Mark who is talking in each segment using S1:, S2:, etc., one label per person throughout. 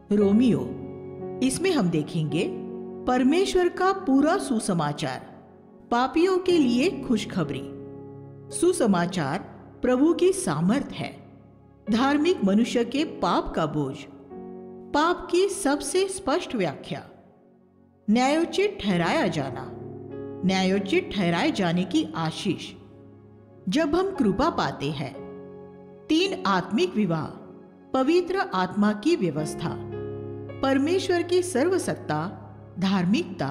S1: Romeo. इसमें हम देखेंगे परमेश्वर का पूरा सुसमाचार, पापियों के लिए खुशखबरी। सुसमाचार प्रभु की सामर्थ है, धार्मिक मनुष्य के पाप का बोझ, पाप की सबसे स्पष्ट व्याख्या, न्यायोचित ठहराया जाना, न्यायोचित ठहराए जाने की आशीष। जब हम कृपा पाते हैं, 3 आत्मिक विवाह, पवित्र आत्मा की व्यवस्था, परमेश्वर की सर्वसत्ता, धार्मिकता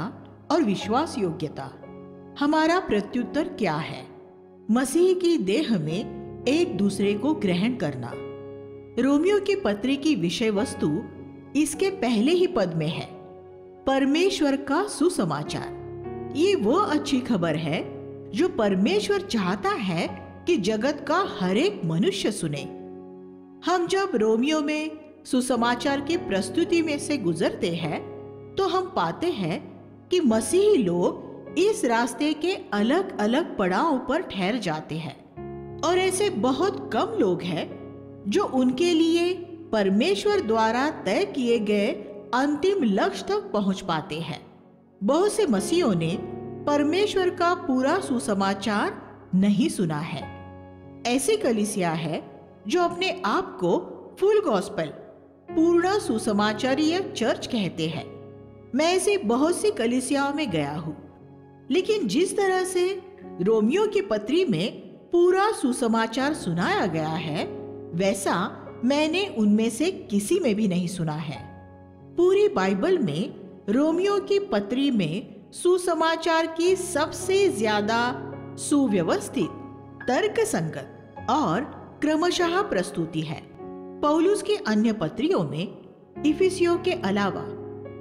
S1: और विश्वास योग्यता। हमारा प्रत्युत्तर क्या है? मसीह की देह में एक दूसरे को ग्रहण करना। रोमियो की पत्री की विषय वस्तु इसके पहले ही पद में है, परमेश्वर का सुसमाचार। ये वो अच्छी खबर है जो परमेश्वर चाहता है कि जगत का हर एक मनुष्य सुने। हम जब रोमियो में सुसमाचार की प्रस्तुति में से गुजरते हैं तो हम पाते हैं कि मसीही लोग इस रास्ते के अलग अलग पड़ाव पर ठहर जाते हैं और ऐसे बहुत कम लोग हैं जो उनके लिए परमेश्वर द्वारा तय किए गए अंतिम लक्ष्य तक पहुंच पाते हैं। बहुत से मसीहों ने परमेश्वर का पूरा सुसमाचार नहीं सुना है। ऐसी कलीसिया है जो अपने आप को फुल गॉस्पेल, पूर्ण सुसमाचारीय चर्च कहते हैं। मैं ऐसी बहुत सी कलीसियाओं में गया हूं, लेकिन जिस तरह से रोमियो की पत्री में पूरा सुसमाचार सुनाया गया है, वैसा मैंने उनमें से किसी में भी नहीं सुना है। पूरी बाइबल में रोमियो की पत्री में सुसमाचार की सबसे ज्यादा सुव्यवस्थित, तर्कसंगत और क्रमशः प्रस्तुति है। पौलुस की अन्य पत्रियों में इफिसियों के अलावा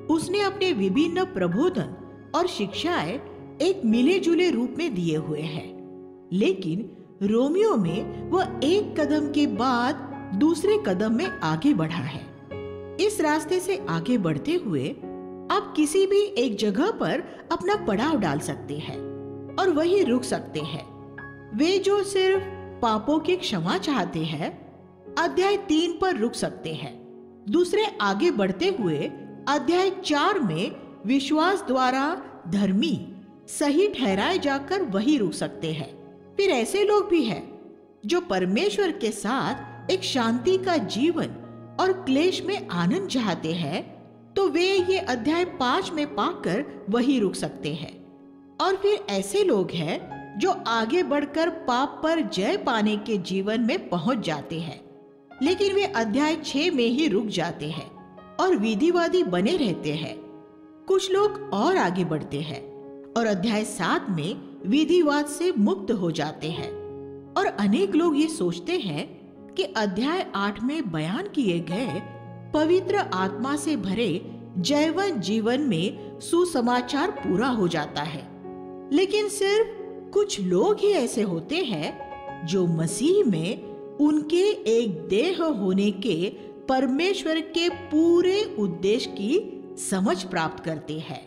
S1: उसने अपने विभिन्न प्रबोधन और शिक्षाएं एक मिले जुले रूप में दिए हुए हैं, लेकिन रोमियो में वह एक कदम के बाद दूसरे कदम में आगे बढ़ा है। इस रास्ते से आगे बढ़ते हुए आप किसी भी एक जगह पर अपना पड़ाव डाल सकते हैं और वहीं रुक सकते हैं। वे जो सिर्फ पापों की क्षमा चाहते हैं, अध्याय 3 पर रुक सकते हैं। दूसरे आगे बढ़ते हुए अध्याय 4 में विश्वास द्वारा धर्मी, सही ठहराए जाकर वहीं रुक सकते हैं। फिर ऐसे लोग भी हैं जो परमेश्वर के साथ एक शांति का जीवन और क्लेश में आनंद चाहते हैं, तो वे ये अध्याय 5 में पाकर वहीं रुक सकते हैं। और फिर ऐसे लोग हैं जो आगे बढ़कर पाप पर जय पाने के जीवन में पहुंच जाते हैं, लेकिन वे अध्याय 6 में ही रुक जाते हैं और विधिवादी बने रहते हैं। कुछ लोग और आगे बढ़ते हैं और अध्याय 7 में विधिवाद से मुक्त हो जाते हैं। और अनेक लोग ये सोचते हैं कि अध्याय 8 में बयान किए गए पवित्र आत्मा से भरे जैवन जीवन में सुसमाचार पूरा हो जाता है। लेकिन सिर्फ कुछ लोग ही ऐसे होते हैं जो मसीह में उनके एक देह होने के परमेश्वर के पूरे उद्देश्य की समझ प्राप्त करते हैं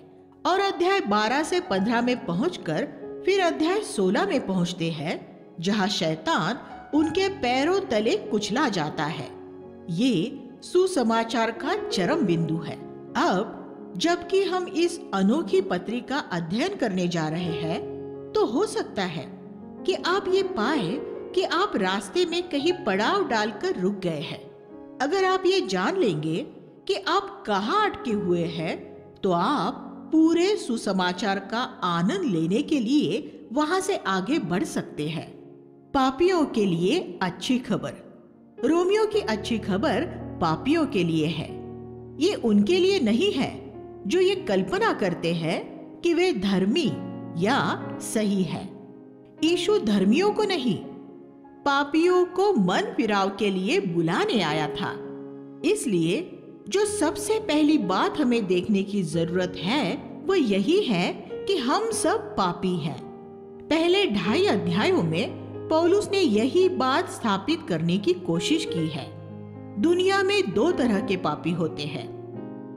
S1: और अध्याय 12 से 15 में पहुंचकर फिर अध्याय 16 में पहुंचते हैं, जहां शैतान उनके पैरों तले कुचला जाता है। ये सुसमाचार का चरम बिंदु है। अब जबकि हम इस अनोखी पत्री का अध्ययन करने जा रहे हैं, तो हो सकता है कि आप ये पाए कि आप रास्ते में कहीं पड़ाव डालकर रुक गए हैं। अगर आप ये जान लेंगे कि आप कहाँ अटके हुए हैं, तो आप पूरे सुसमाचार का आनंद लेने के लिए वहां से आगे बढ़ सकते हैं। पापियों के लिए अच्छी खबर। रोमियो की अच्छी खबर पापियों के लिए है। ये उनके लिए नहीं है जो ये कल्पना करते हैं कि वे धर्मी या सही है। यीशु धर्मियों को नहीं, पापियों को मन फिराव के लिए बुलाने आया था। इसलिए जो सबसे पहली बात हमें देखने की जरूरत है वो यही है कि हम सब पापी हैं। पहले 2.5 अध्यायों में पौलुस ने यही बात स्थापित करने की कोशिश की है। दुनिया में 2 तरह के पापी होते हैं,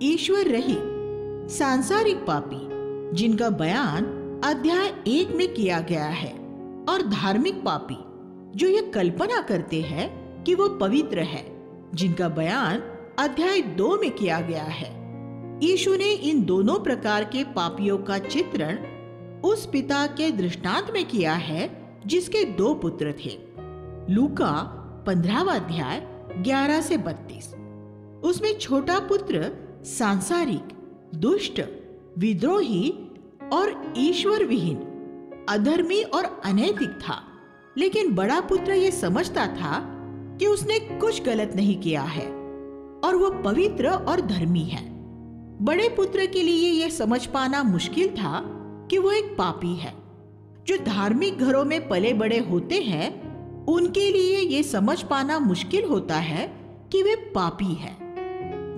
S1: ईश्वर रहित सांसारिक पापी, जिनका बयान अध्याय 1 में किया गया है, और धार्मिक पापी जो ये कल्पना करते हैं कि वो पवित्र है, जिनका बयान अध्याय 2 में किया गया है। यीशु ने इन दोनों प्रकार के पापियों का चित्रण उस पिता के दृष्टांत में किया है जिसके 2 पुत्र थे। लूका 15वां अध्याय 11 से 32। उसमें छोटा पुत्र सांसारिक, दुष्ट, विद्रोही और ईश्वर विहीन, अधर्मी और अनैतिक था, लेकिन बड़ा पुत्र ये समझता था कि उसने कुछ गलत नहीं किया है और वह पवित्र और धर्मी है। बड़े पुत्र के लिए यह समझ पाना मुश्किल था कि वह एक पापी है। जो धार्मिक घरों में पले बड़े होते हैं, उनके लिए यह समझ पाना मुश्किल होता है कि वे पापी हैं।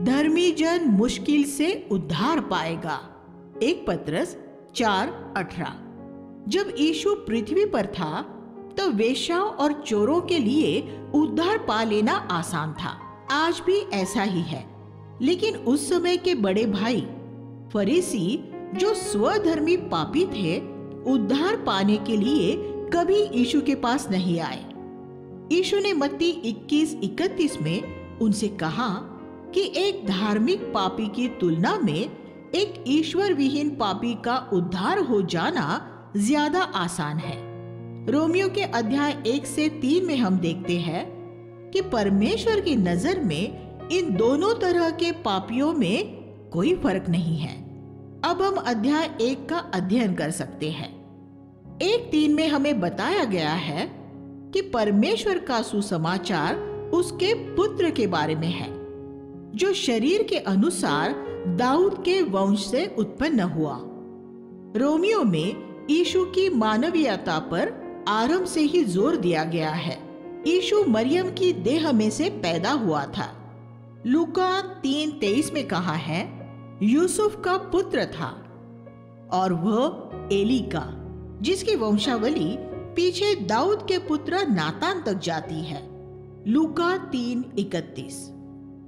S1: धर्मी जन मुश्किल से उद्धार पाएगा। 1 पतरस 4:18। जब यीशु पृथ्वी पर था तो वेश्याओं और चोरों के लिए उद्धार पा लेना आसान था। आज भी ऐसा ही है। लेकिन उस समय के बड़े भाई फरीसी, जो स्वधर्मी पापी थे, उद्धार पाने के लिए कभी यीशु के पास नहीं आए। यीशु ने मत्ती 21:31 में उनसे कहा कि एक धार्मिक पापी की तुलना में एक ईश्वर विहीन पापी का उद्धार हो जाना ज्यादा आसान है। रोमियो के अध्याय 1 से 3 में हम देखते हैं कि परमेश्वर की नजर में इन दोनों तरह के पापियों में कोई फर्क नहीं है। अब हम अध्याय 1 का अध्ययन कर सकते हैं। 1:3 में हमें बताया गया है कि परमेश्वर का सुसमाचार उसके पुत्र के बारे में है, जो शरीर के अनुसार दाऊद के वंश से उत्पन्न हुआ। रोमियो में यीशु की मानवीयता पर आरंभ से ही जोर दिया गया है। यीशु मरियम की देह में से पैदा हुआ था। लूका 3:23 में कहा है, यूसुफ का पुत्र था और वह एली का, जिसकी वंशावली पीछे दाऊद के पुत्र नातान तक जाती है। लूका 3:31।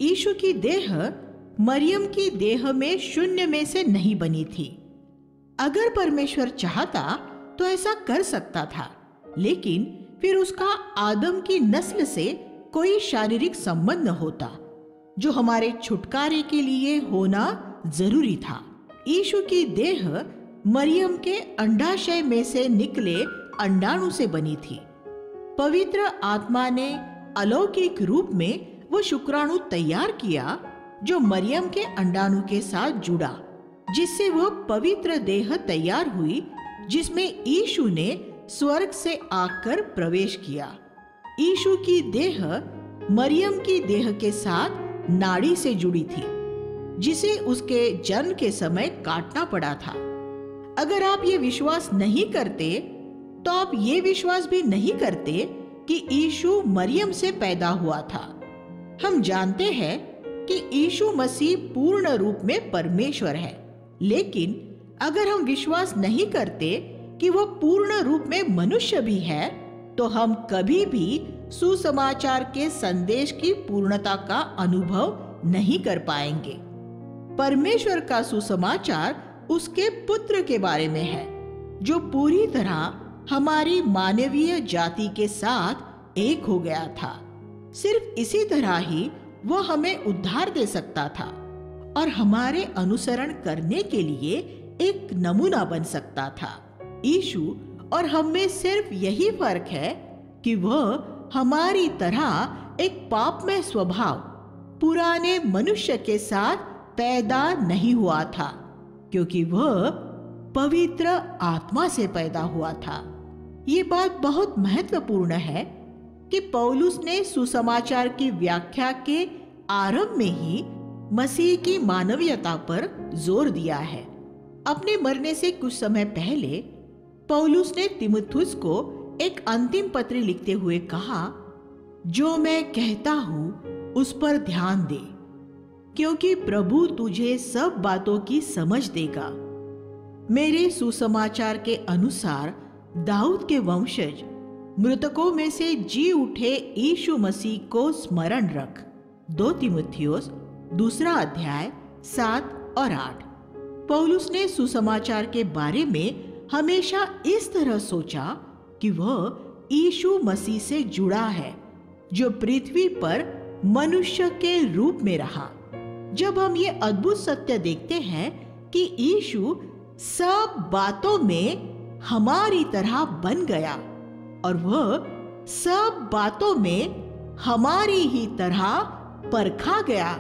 S1: यीशु की देह मरियम की देह में शून्य में से नहीं बनी थी। अगर परमेश्वर चाहता तो ऐसा कर सकता था, लेकिन फिर उसका आदम की नस्ल से कोई शारीरिक संबंध न होता, जो हमारे छुटकारे के लिए होना जरूरी था। यीशु की देह मरियम के अंडाशय में से निकले अंडाणु से बनी थी। पवित्र आत्मा ने अलौकिक रूप में वो शुक्राणु तैयार किया जो मरियम के अंडाणु के साथ जुड़ा, जिससे वह पवित्र देह तैयार हुई, जिसमें यीशु ने स्वर्ग से आकर प्रवेश किया। यीशु की देह मरियम की देह के साथ नाड़ी से जुड़ी थी, जिसे उसके जन्म के समय काटना पड़ा था। अगर आप ये विश्वास नहीं करते तो आप ये विश्वास भी नहीं करते कि यीशु मरियम से पैदा हुआ था। हम जानते हैं कि यीशु मसीह पूर्ण रूप में परमेश्वर है, लेकिन अगर हम विश्वास नहीं करते कि वह पूर्ण रूप में मनुष्य भी है, तो हम कभी भी सुसमाचार के संदेश की पूर्णता का अनुभव नहीं कर पाएंगे। परमेश्वर का सुसमाचार उसके पुत्र के बारे में है, जो पूरी तरह हमारी मानवीय जाति के साथ एक हो गया था। सिर्फ इसी तरह ही वह हमें उद्धार दे सकता था और हमारे अनुसरण करने के लिए एक नमूना बन सकता था। यीशु और हम में सिर्फ यही फर्क है कि वह हमारी तरह एक पापमय स्वभाव, पुराने मनुष्य के साथ पैदा नहीं हुआ था, क्योंकि वह पवित्र आत्मा से पैदा हुआ था। ये बात बहुत महत्वपूर्ण है कि पौलुस ने सुसमाचार की व्याख्या के आरंभ में ही मसीह की मानवीयता पर जोर दिया है। अपने मरने से कुछ समय पहले पौलुस ने तीमुथियुस को एक अंतिम पत्र लिखते हुए कहा, जो मैं कहता हूं उस पर ध्यान दे, क्योंकि प्रभु तुझे सब बातों की समझ देगा। मेरे सुसमाचार के अनुसार दाऊद के वंशज मृतकों में से जी उठे यीशु मसीह को स्मरण रख। 2 तीमुथियुस 2 अध्याय 7 और 8। पौलुस ने सुसमाचार के बारे में हमेशा इस तरह सोचा कि वह यीशु मसीह से जुड़ा है, जो पृथ्वी पर मनुष्य के रूप में रहा। जब हम ये अद्भुत सत्य देखते हैं कि यीशु सब बातों में हमारी तरह बन गया और वह सब बातों में हमारी ही तरह परखा गया,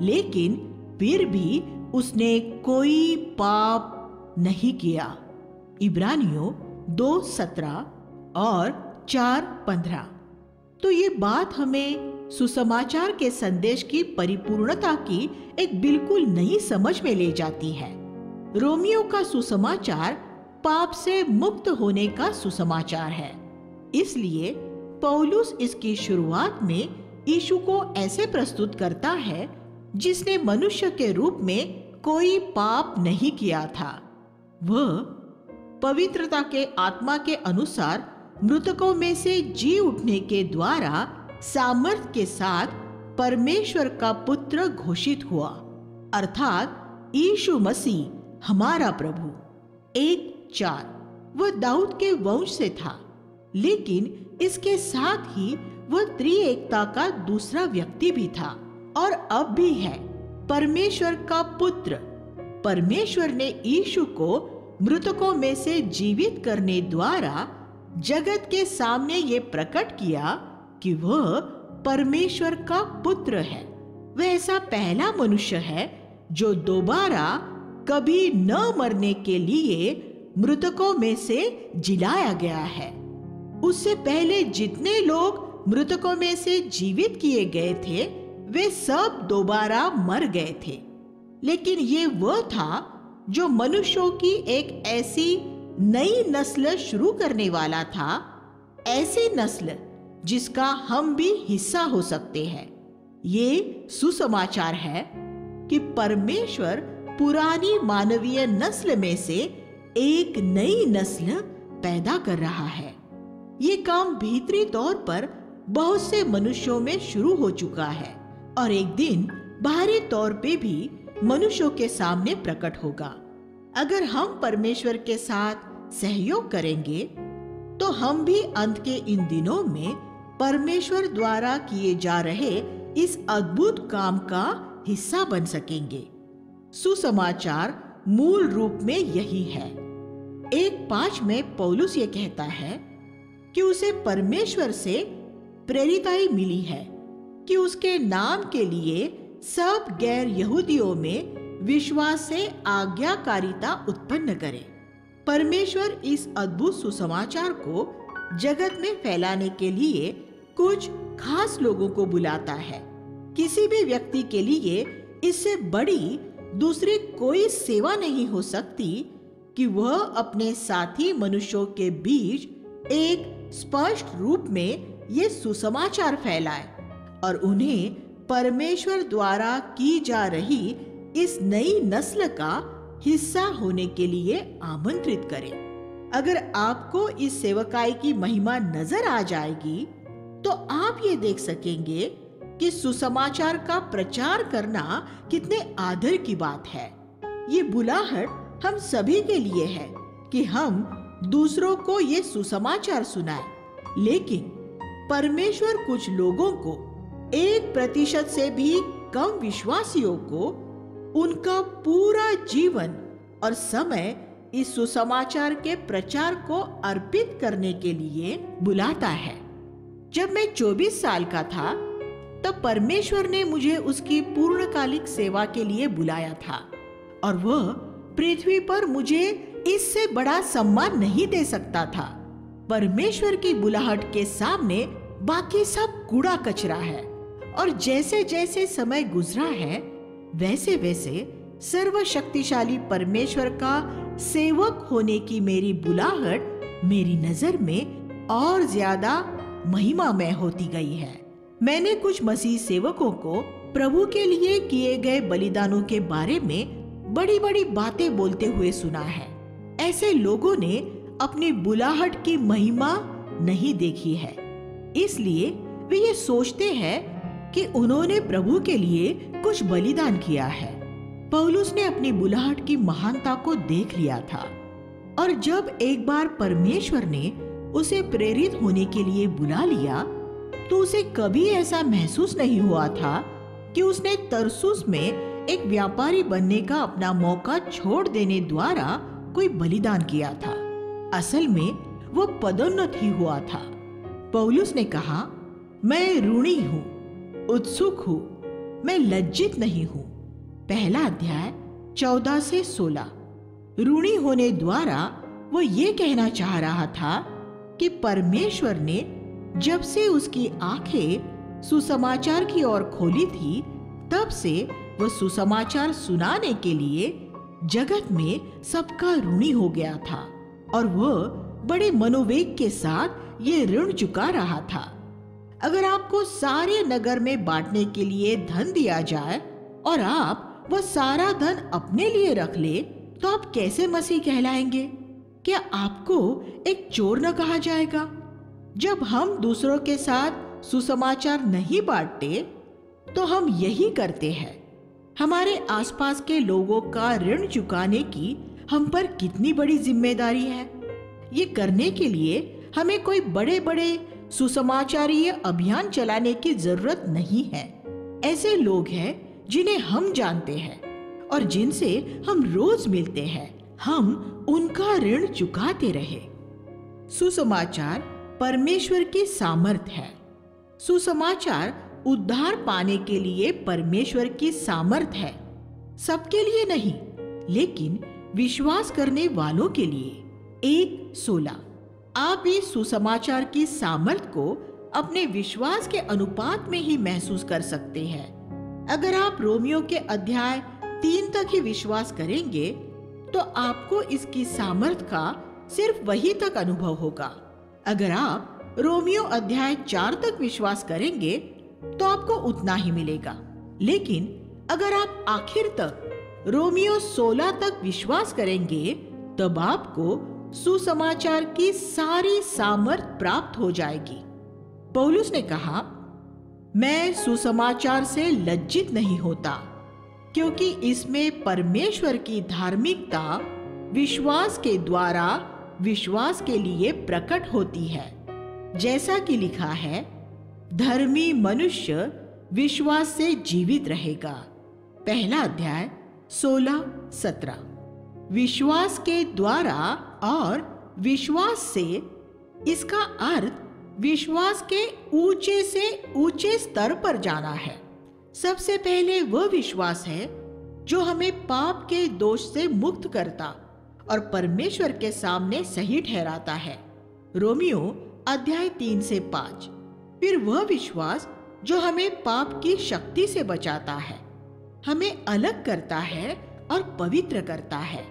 S1: लेकिन फिर भी उसने कोई पाप नहीं किया। इब्रानियों 2:17 और 4:15। तो ये बात हमें सुसमाचार के संदेश की परिपूर्णता की एक बिल्कुल नई समझ में ले जाती है। रोमियो का सुसमाचार पाप से मुक्त होने का सुसमाचार है। इसलिए पौलुस इसकी शुरुआत में यीशु को ऐसे प्रस्तुत करता है जिसने मनुष्य के रूप में कोई पाप नहीं किया था। वह पवित्रता के आत्मा के अनुसार मृतकों में से जी उठने के द्वारा सामर्थ के साथ परमेश्वर का पुत्र घोषित हुआ, अर्थात यीशु मसीह हमारा प्रभु। 1:4। वह दाऊद के वंश से था, लेकिन इसके साथ ही वह त्रिएकता का दूसरा व्यक्ति भी था और अब भी है, परमेश्वर का पुत्र। परमेश्वर ने यीशु को मृतकों में से जीवित करने द्वारा जगत के सामने ये प्रकट किया कि वह परमेश्वर का पुत्र है। वह ऐसा पहला मनुष्य है जो दोबारा कभी न मरने के लिए मृतकों में से जिलाया गया है। उससे पहले जितने लोग मृतकों में से जीवित किए गए थे वे सब दोबारा मर गए थे, लेकिन ये वह था जो मनुष्यों की एक ऐसी नई नस्ल शुरू करने वाला था, ऐसी नस्ल जिसका हम भी हिस्सा हो सकते हैं। ये सुसमाचार है कि परमेश्वर पुरानी मानवीय नस्ल में से एक नई नस्ल पैदा कर रहा है। ये काम भीतरी तौर पर बहुत से मनुष्यों में शुरू हो चुका है और एक दिन बाहरी तौर पे भी मनुष्यों के सामने प्रकट होगा। अगर हम परमेश्वर के साथ सहयोग करेंगे तो हम भी अंत के इन दिनों में परमेश्वर द्वारा किए जा रहे इस अद्भुत काम का हिस्सा बन सकेंगे। सुसमाचार मूल रूप में यही है। 1:5 में पौलुस ये कहता है कि उसे परमेश्वर से प्रेरिताई मिली है कि उसके नाम के लिए सब गैर यहूदियों में विश्वास से आज्ञाकारिता उत्पन्न करे। परमेश्वर इस अद्भुत सुसमाचार को जगत में फैलाने के लिए कुछ खास लोगों को बुलाता है। किसी भी व्यक्ति के लिए इससे बड़ी दूसरी कोई सेवा नहीं हो सकती कि वह अपने साथी मनुष्यों के बीच एक स्पष्ट रूप में ये सुसमाचार फैलाए और उन्हें परमेश्वर द्वारा की जा रही इस नई नस्ल का हिस्सा होने के लिए आमंत्रित करे। अगर आपको इस सेवकाई की महिमा नजर आ जाएगी तो आप ये देख सकेंगे कि सुसमाचार का प्रचार करना कितने आदर की बात है। ये बुलाहट हम सभी के लिए है कि हम दूसरों को ये सुसमाचार सुनाएं, लेकिन परमेश्वर कुछ लोगों को 1% से भी कम विश्वासियों को उनका पूरा जीवन और समय इस सुसमाचार के प्रचार को अर्पित करने के लिए बुलाता है। जब मैं 24 साल का था तब परमेश्वर ने मुझे उसकी पूर्णकालिक सेवा के लिए बुलाया था और वह पृथ्वी पर मुझे इससे बड़ा सम्मान नहीं दे सकता था। परमेश्वर की बुलाहट के सामने बाकी सब कूड़ा कचरा है और जैसे जैसे समय गुजरा है वैसे वैसे सर्वशक्तिशाली परमेश्वर का सेवक होने की मेरी बुलाहट मेरी नजर में और ज्यादा महिमामय होती गई है। मैंने कुछ मसीह सेवकों को प्रभु के लिए किए गए बलिदानों के बारे में बड़ी बड़ी बातें बोलते हुए सुना है। ऐसे लोगों ने अपनी बुलाहट की महिमा नहीं देखी है, इसलिए वे ये सोचते हैं कि उन्होंने प्रभु के लिए कुछ बलिदान किया है। पौलुस ने अपनी बुलाहट की महानता को देख लिया था और जब एक बार परमेश्वर ने उसे प्रेरित होने के लिए बुला लिया तो उसे कभी ऐसा महसूस नहीं हुआ था कि उसने तरसुस में एक व्यापारी बनने का अपना मौका छोड़ देने द्वारा कोई बलिदान किया था। असल में वो पदोन्नत ही हुआ था। पौलुस ने कहा, मैं ऋणी हूँ, उत्सुक हूँ, मैं लज्जित नहीं हूँ। पहला अध्याय 14 से 16। ऋणी होने द्वारा वो ये कहना चाह रहा था कि परमेश्वर ने जब से उसकी आंखें सुसमाचार की ओर खोली थी, तब से वह सुसमाचार सुनाने के लिए जगत में सबका ऋणी हो गया था और वह बड़े मनोवेग के साथ ये ऋण चुका रहा था। अगर आपको सारे नगर में बांटने के लिए धन दिया जाए और आप वह सारा धन अपने लिए रख ले, तो आप कैसे मसीह कहलाएंगे? क्या आपको एक चोर न कहा जाएगा? जब हम दूसरों के साथ सुसमाचार नहीं बांटते तो हम यही करते हैं। हमारे आसपास के लोगों का ऋण चुकाने की हम पर कितनी बड़ी जिम्मेदारी है। ये करने के लिए हमें कोई बड़े बड़े सुसमाचारीय अभियान चलाने की जरूरत नहीं है। ऐसे लोग हैं जिन्हें हम जानते हैं और जिनसे हम रोज मिलते हैं, हम उनका ऋण चुकाते रहे। सुसमाचार परमेश्वर की सामर्थ है। सुसमाचार उद्धार पाने के लिए परमेश्वर की सामर्थ है। सबके लिए नहीं, लेकिन विश्वास करने वालों के लिए। 1:16। आप इस सुसमाचार की सामर्थ को अपने विश्वास के अनुपात में ही महसूस कर सकते हैं। अगर आप रोमियो के अध्याय 3 तक ही विश्वास करेंगे तो आपको इसकी सामर्थ का सिर्फ वही तक अनुभव होगा। अगर आप रोमियो अध्याय 4 तक विश्वास करेंगे तो आपको उतना ही मिलेगा। लेकिन अगर आप आखिर तक रोमियो 16 तक विश्वास करेंगे तब आपको सुसमाचार की सारी सामर्थ प्राप्त हो जाएगी। पौलुस ने कहा, मैं सुसमाचार से लज्जित नहीं होता, क्योंकि इसमें परमेश्वर की धार्मिकता विश्वास के द्वारा विश्वास के लिए प्रकट होती है। जैसा कि लिखा है, धर्मी मनुष्य विश्वास से जीवित रहेगा। पहला अध्याय 16-17। विश्वास के द्वारा और विश्वास से, इसका अर्थ विश्वास के ऊंचे से ऊंचे स्तर पर जाना है। सबसे पहले वह विश्वास है जो हमें पाप के दोष से मुक्त करता और परमेश्वर के सामने सही ठहराता है। रोमियो अध्याय 3 से 5। फिर वह विश्वास जो हमें पाप की शक्ति से बचाता है, हमें अलग करता है और पवित्र करता है।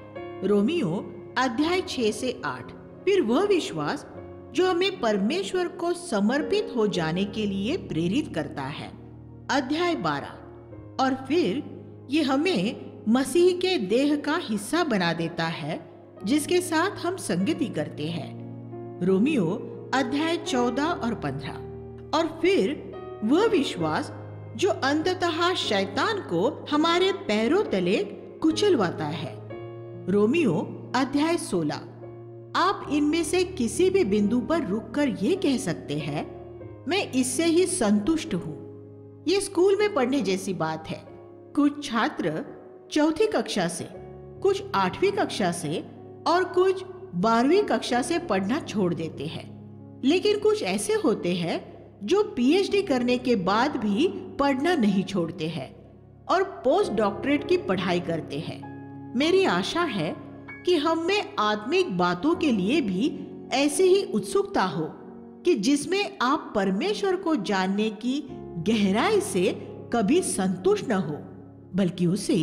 S1: रोमियो अध्याय 6 से 8। फिर वह विश्वास जो हमें परमेश्वर को समर्पित हो जाने के लिए प्रेरित करता है। अध्याय 12। और फिर ये हमें मसीह के देह का हिस्सा बना देता है जिसके साथ हम संगति करते हैं। रोमियो अध्याय 14 और 15। और फिर वह विश्वास जो अंततः शैतान को हमारे पैरों तले कुचलवाता है। रोमियो अध्याय 16। आप इनमें से किसी भी बिंदु पर रुककर ये कह सकते हैं, मैं इससे ही संतुष्ट हूँ। ये स्कूल में पढ़ने जैसी बात है। कुछ छात्र 4ठी कक्षा से, कुछ 8वीं कक्षा से और कुछ 12वीं कक्षा से पढ़ना छोड़ देते हैं। लेकिन कुछ ऐसे होते हैं जो पीएचडी करने के बाद भी पढ़ना नहीं छोड़ते हैं और पोस्ट डॉक्टरेट की पढ़ाई करते हैं। मेरी आशा है कि हम में आत्मिक बातों के लिए भी ऐसी ही उत्सुकता हो कि जिसमें आप परमेश्वर को जानने की गहराई से कभी संतुष्ट न हो, बल्कि उसे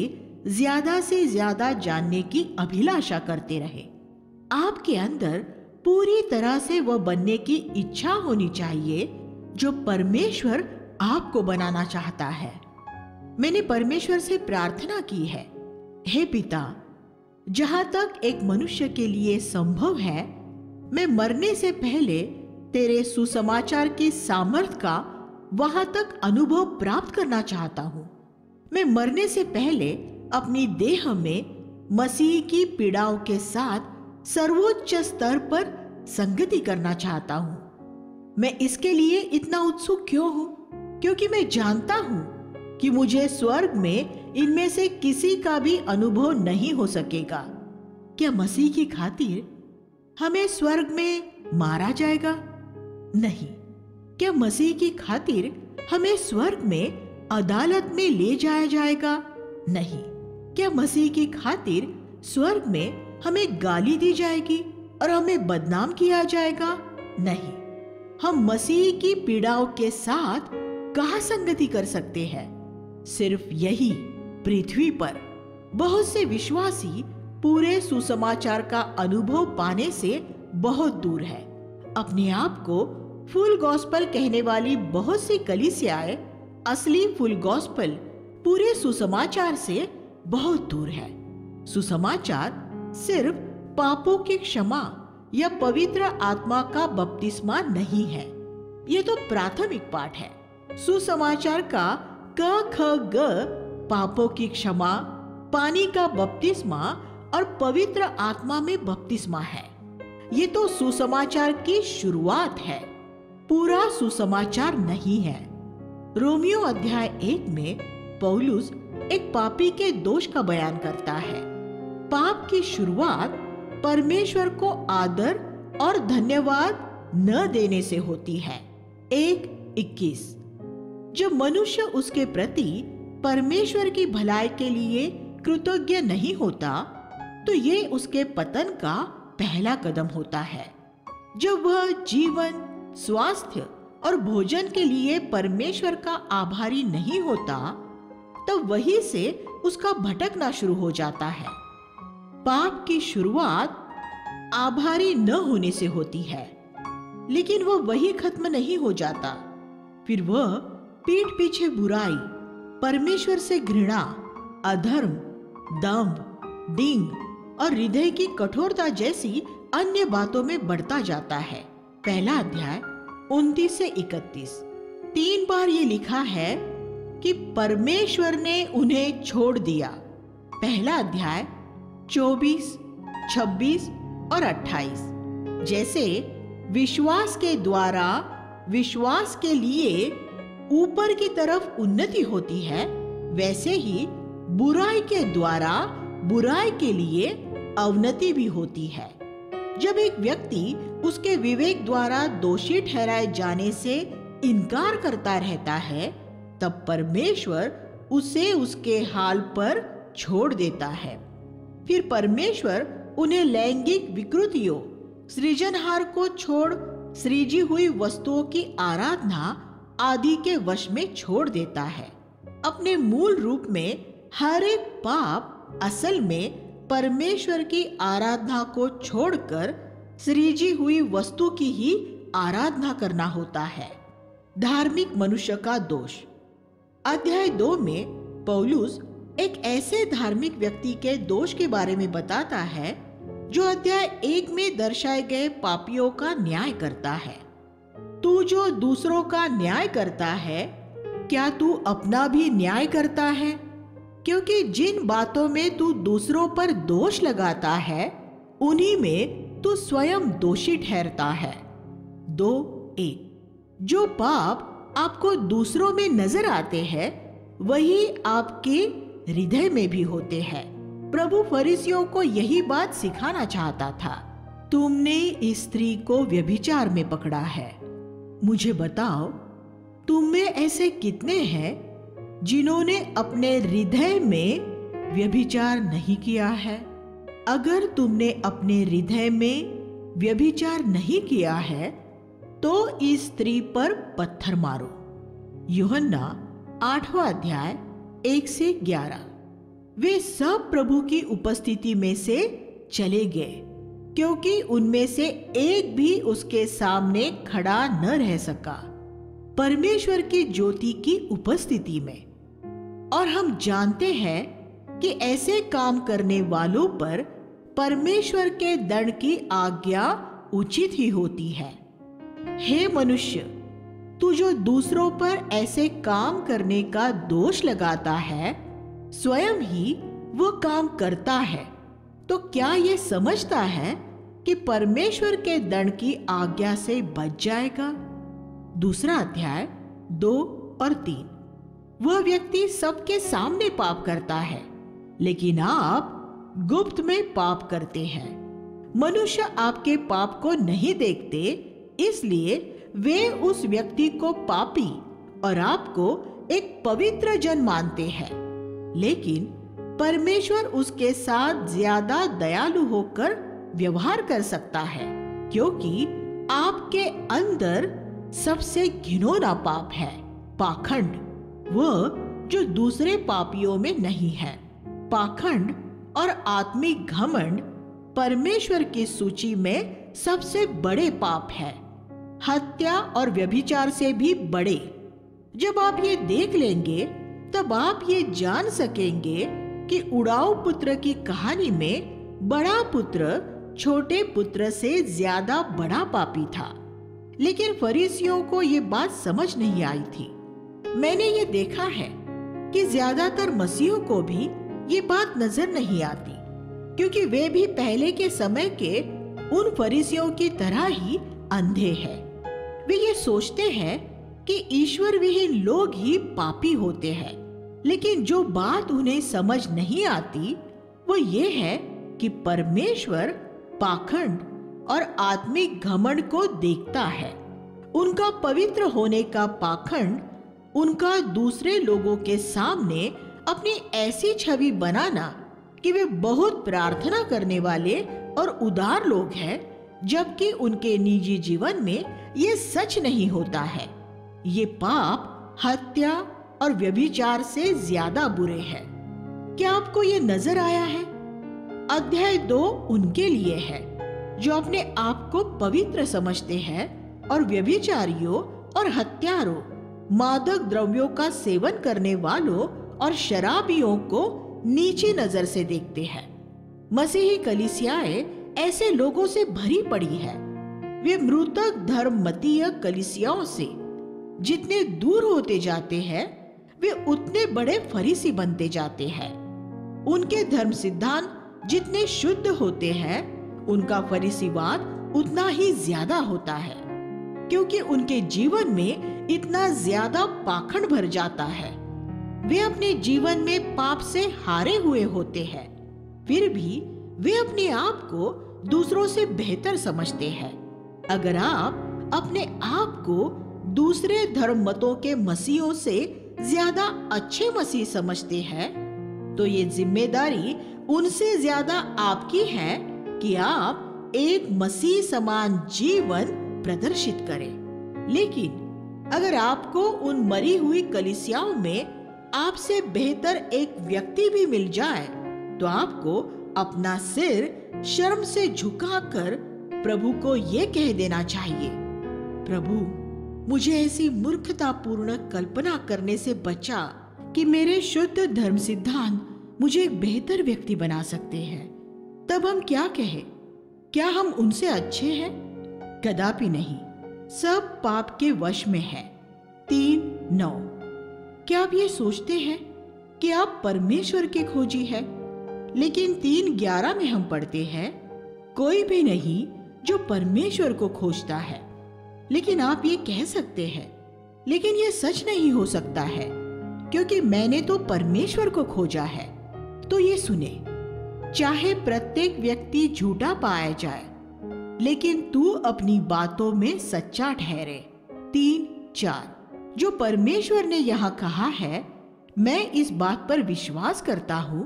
S1: ज्यादा से ज्यादा जानने की अभिलाषा करते रहे। आपके अंदर पूरी तरह से वह बनने की इच्छा होनी चाहिए जो परमेश्वर आपको बनाना चाहता है। मैंने परमेश्वर से प्रार्थना की है, हे पिता, जहां तक एक मनुष्य के लिए संभव है, मैं मरने से पहले तेरे सुसमाचार की सामर्थ का वहां तक अनुभव प्राप्त करना चाहता हूं। मैं मरने से पहले अपनी देह में मसीह की पीड़ाओं के साथ सर्वोच्च स्तर पर संगति करना चाहता हूं। मैं इसके लिए इतना उत्सुक क्यों हूं? क्योंकि मैं जानता हूं कि मुझे स्वर्ग में इनमें से किसी का भी अनुभव नहीं हो सकेगा। क्या मसीह की खातिर हमें स्वर्ग में मारा जाएगा? नहीं। क्या मसीह की खातिर हमें स्वर्ग में अदालत में ले जाया जाएगा? नहीं। क्या मसीह की खातिर स्वर्ग में हमें गाली दी जाएगी और हमें बदनाम किया जाएगा? नहीं। हम मसीह की पीड़ाओं के साथ कहाँ संगति कर सकते हैं? सिर्फ यही पृथ्वी पर बहुत से विश्वासी पूरे सुसमाचार का अनुभव पाने से बहुत दूर है। अपने आप को फुल गॉस्पल कहने वाली बहुत सी कलीसियाएं असली फुल गॉस्पल पूरे सुसमाचार से बहुत दूर है। सुसमाचार सिर्फ पापों की क्षमा या पवित्र आत्मा का बपतिस्मा नहीं है। ये तो प्राथमिक पाठ है। सुसमाचार का क ख ग पापों की क्षमा, पानी का बपतिस्मा और पवित्र आत्मा में बपतिस्मा है। ये तो सुसमाचार की शुरुआत है, पूरा सुसमाचार नहीं है। रोमियो अध्याय 1 में पौलुस एक पापी के दोष का बयान करता है। पाप की शुरुआत परमेश्वर को आदर और धन्यवाद न देने से होती है। 1:21। जब मनुष्य उसके प्रति परमेश्वर की भलाई के लिए कृतज्ञ नहीं होता, तो ये उसके पतन का पहला कदम होता है। जब वह जीवन, स्वास्थ्य और भोजन के लिए परमेश्वर का आभारी नहीं होता, तब वहीं से उसका भटकना शुरू हो जाता है। पाप की शुरुआत आभारी न होने से होती है, लेकिन वह वही खत्म नहीं हो जाता। फिर वह पीठ पीछे बुराई, परमेश्वर से घृणा, अधर्म, दंभ, डींग और हृदय की कठोरता जैसी अन्य बातों में बढ़ता जाता है। पहला अध्याय 29 से 31। 3 बार ये लिखा है कि परमेश्वर ने उन्हें छोड़ दिया। पहला अध्याय 24, 26 और 28। जैसे विश्वास के द्वारा विश्वास के लिए ऊपर की तरफ उन्नति होती है, वैसे ही बुराई के द्वारा बुराई के लिए अवनति भी होती है। जब एक व्यक्ति उसके विवेक द्वारा दोषी ठहराए जाने से इनकार करता रहता है, तब परमेश्वर उसे उसके हाल पर छोड़ देता है। फिर परमेश्वर उन्हें लैंगिक विकृतियों, सृजनहार को छोड़ सृजी हुई वस्तुओं की आराधना आदि के वश में छोड़ देता है। अपने मूल रूप में हर एक पाप असल में परमेश्वर की आराधना को छोड़कर सृजी हुई वस्तु की ही आराधना करना होता है। धार्मिक मनुष्य का दोष। अध्याय 2 में पौलुस एक ऐसे धार्मिक व्यक्ति के दोष के बारे में बताता है जो अध्याय 1 में दर्शाए गए पापियों का न्याय करता है। तू जो दूसरों का न्याय करता है, क्या तू अपना भी न्याय करता है? क्योंकि जिन बातों में तू दूसरों पर दोष लगाता है, उन्हीं में तू स्वयं दोषी ठहरता है। 2:1। जो पाप आपको दूसरों में नजर आते हैं, वही आपके हृदय में भी होते हैं। प्रभु फरीसियों को यही बात सिखाना चाहता था। तुमने इस स्त्री को व्यभिचार में पकड़ा है। मुझे बताओ, तुम में ऐसे कितने हैं जिन्होंने अपने हृदय में व्यभिचार नहीं किया है? अगर तुमने अपने हृदय में व्यभिचार नहीं किया है, तो इस स्त्री पर पत्थर मारो। यूहन्ना 8वां अध्याय 1 से 11। वे सब प्रभु की उपस्थिति में से चले गए, क्योंकि उनमें से एक भी उसके सामने खड़ा न रह सका, परमेश्वर की ज्योति की उपस्थिति में। और हम जानते हैं कि ऐसे काम करने वालों पर परमेश्वर के दंड की आज्ञा उचित ही होती है। हे मनुष्य, तू जो दूसरों पर ऐसे काम करने का दोष लगाता है, स्वयं ही वो काम करता है, तो क्या ये समझता है कि परमेश्वर के दंड की आज्ञा से बच जाएगा? दूसरा अध्याय 2 और 3। वह व्यक्ति सबके सामने पाप करता है, लेकिन आप गुप्त में पाप करते हैं। मनुष्य आपके पाप को नहीं देखते, इसलिए वे उस व्यक्ति को पापी और आपको एक पवित्र जन मानते हैं। लेकिन परमेश्वर उसके साथ ज्यादा दयालु होकर व्यवहार कर सकता है, क्योंकि आपके अंदर सबसे घिनौना पाप है पाखंड, वह जो दूसरे पापियों में नहीं है। पाखंड और आत्मिक घमंड परमेश्वर की सूची में सबसे बड़े पाप है, हत्या और व्यभिचार से भी बड़े। जब आप ये देख लेंगे तब आप ये जान सकेंगे कि उड़ाऊ पुत्र की कहानी में बड़ा पुत्र छोटे पुत्र से ज्यादा बड़ा पापी था। लेकिन फरीसियों को ये बात समझ नहीं आई थी। मैंने ये देखा है कि ज्यादातर मसीहों को भी ये बात नजर नहीं आती, क्योंकि वे भी पहले के समय के उन फरीसियों की तरह ही अंधे हैं। वे ये सोचते हैं कि ईश्वर विहीन लोग ही पापी होते हैं, लेकिन जो बात उन्हें समझ नहीं आती वो ये है कि परमेश्वर पाखंड और आत्मिक घमंड को देखता है। उनका पवित्र होने का पाखंड उनका दूसरे लोगों के सामने अपनी ऐसी छवि बनाना कि वे बहुत प्रार्थना करने वाले और उदार लोग हैं, जबकि उनके निजी जीवन में ये सच नहीं होता है। ये पाप हत्या और व्यभिचार से ज्यादा बुरे हैं। क्या आपको ये नजर आया है? अध्याय 2 उनके लिए है जो अपने आप को पवित्र समझते हैं और व्यभिचारियों और हत्यारों, मादक द्रव्यों का सेवन करने वालों और शराबियों को नीची नजर से देखते हैं। मसीही कलीसियाएं ऐसे लोगों से भरी पड़ी है। वे मृतक धर्ममतीय कलीसियाओं से जितने दूर होते जाते हैं, वे उतने बड़े फरीसी बनते जाते हैं। उनके धर्म सिद्धांत जितने शुद्ध होते हैं, उनका फरीसीवाद उतना ही ज्यादा होता है, क्योंकि उनके जीवन में इतना ज्यादा पाखंड भर जाता है। वे अपने जीवन में पाप से हारे हुए होते हैं, फिर भी वे अपने आप को दूसरों से बेहतर समझते हैं। अगर आप अपने आप को दूसरे धर्म मतों के मसीहों से ज्यादा अच्छे मसीह समझते हैं, तो ये जिम्मेदारी उनसे ज्यादा आपकी है कि आप एक मसीह समान जीवन प्रदर्शित करें। लेकिन अगर आपको उन मरी हुई कलीसियाओं में आपसे बेहतर एक व्यक्ति भी मिल जाए, तो आपको अपना सिर शर्म से झुकाकर प्रभु को ये कह देना चाहिए, प्रभु मुझे ऐसी मूर्खतापूर्ण कल्पना करने से बचा कि मेरे शुद्ध धर्म सिद्धांत मुझे एक बेहतर व्यक्ति बना सकते हैं। तब हम क्या कहें? क्या हम उनसे अच्छे हैं? कदापि नहीं। सब पाप के वश में है। 3:9। क्या आप ये सोचते हैं कि आप परमेश्वर के खोजी हैं? लेकिन 3:11 में हम पढ़ते हैं, कोई भी नहीं जो परमेश्वर को खोजता है। लेकिन आप ये कह सकते हैं, लेकिन ये सच नहीं हो सकता है, क्योंकि मैंने तो परमेश्वर को खोजा है। तो ये सुने, चाहे प्रत्येक व्यक्ति झूठा पाया जाए, लेकिन तू अपनी बातों में सच्चा ठहरे। 3:4। जो परमेश्वर ने यहाँ कहा है, मैं इस बात पर विश्वास करता हूँ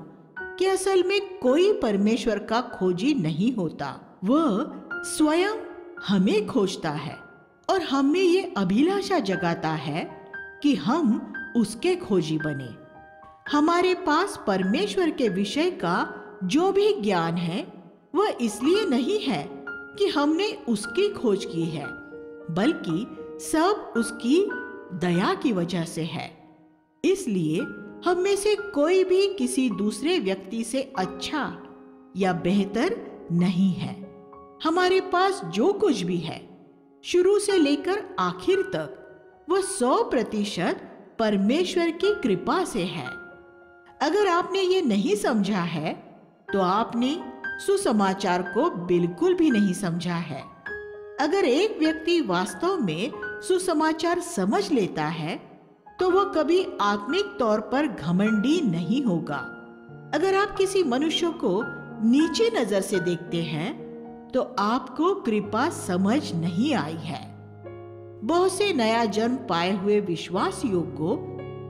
S1: कि असल में कोई परमेश्वर का खोजी नहीं होता। वह स्वयं हमें खोजता है और हमें ये अभिलाषा जगाता है कि हम उसके खोजी बने। हमारे पास परमेश्वर के विषय का जो भी ज्ञान है, वह इसलिए नहीं है कि हमने उसकी खोज की है, बल्कि सब उसकी दया की वजह से है। इसलिए हम में से कोई भी किसी दूसरे व्यक्ति से अच्छा या बेहतर नहीं है। हमारे पास जो कुछ भी है, शुरू से लेकर आखिर तक, वह 100% परमेश्वर की कृपा से है। अगर आपने ये नहीं समझा है, तो आपने सुसमाचार को बिल्कुल भी नहीं समझा है। अगर एक व्यक्ति वास्तव में सुसमाचार समझ लेता है तो वह कभी आत्मिक तौर पर घमंडी नहीं होगा। अगर आप किसी मनुष्य को नीचे नजर से देखते हैं तो आपको कृपा समझ नहीं आई है। बहुत से नया जन्म पाए हुए विश्वासियों को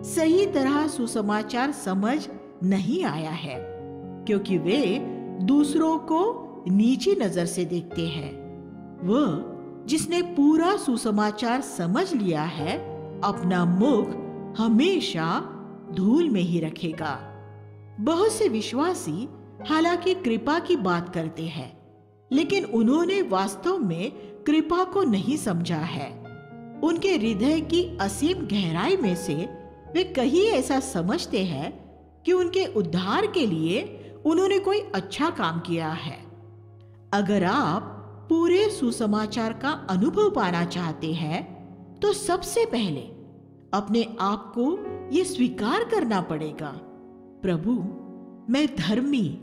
S1: सही तरह सुसमाचार समझ नहीं आया है, क्योंकि वे दूसरों को नीची नजर से देखते हैं। वह जिसने पूरा सुसमाचार समझ लिया है, अपना मुख हमेशा धूल में ही रखेगा। बहुत से विश्वासी हालांकि कृपा की बात करते हैं, लेकिन उन्होंने वास्तव में कृपा को नहीं समझा है। उनके हृदय की असीम गहराई में से वे कहीं ऐसा समझते हैं कि उनके उद्धार के लिए उन्होंने कोई अच्छा काम किया है। अगर आप पूरे सुसमाचार का अनुभव पाना चाहते हैं तो सबसे पहले अपने आप को यह स्वीकार करना पड़ेगा, प्रभु, मैं धर्मी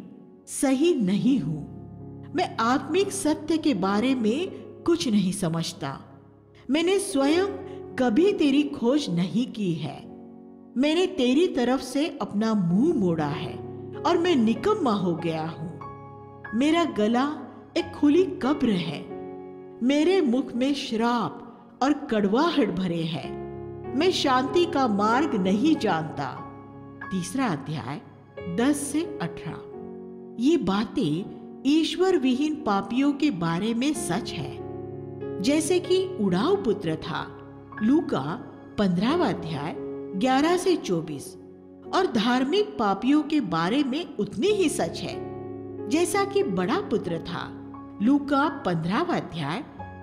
S1: सही नहीं हूं। मैं आत्मिक सत्य के बारे में कुछ नहीं समझता। मैंने स्वयं कभी तेरी खोज नहीं की है। मैंने तेरी तरफ से अपना मुंह मोड़ा है और मैं निकम्मा हो गया हूं। मेरा गला एक खुली कब्र है। मेरे मुख में श्राप और कड़वाहट भरे हैं। मैं शांति का मार्ग नहीं जानता। 3 अध्याय 10 से 18। ये बातें ईश्वर विहीन पापियों के बारे में सच है। जैसे कि उड़ाऊ पुत्र था, लूका 15 अध्याय 11 से 24, और धार्मिक पापियों के बारे में उतनी ही सच है जैसा कि बड़ा पुत्र था, लूका 15 अध्याय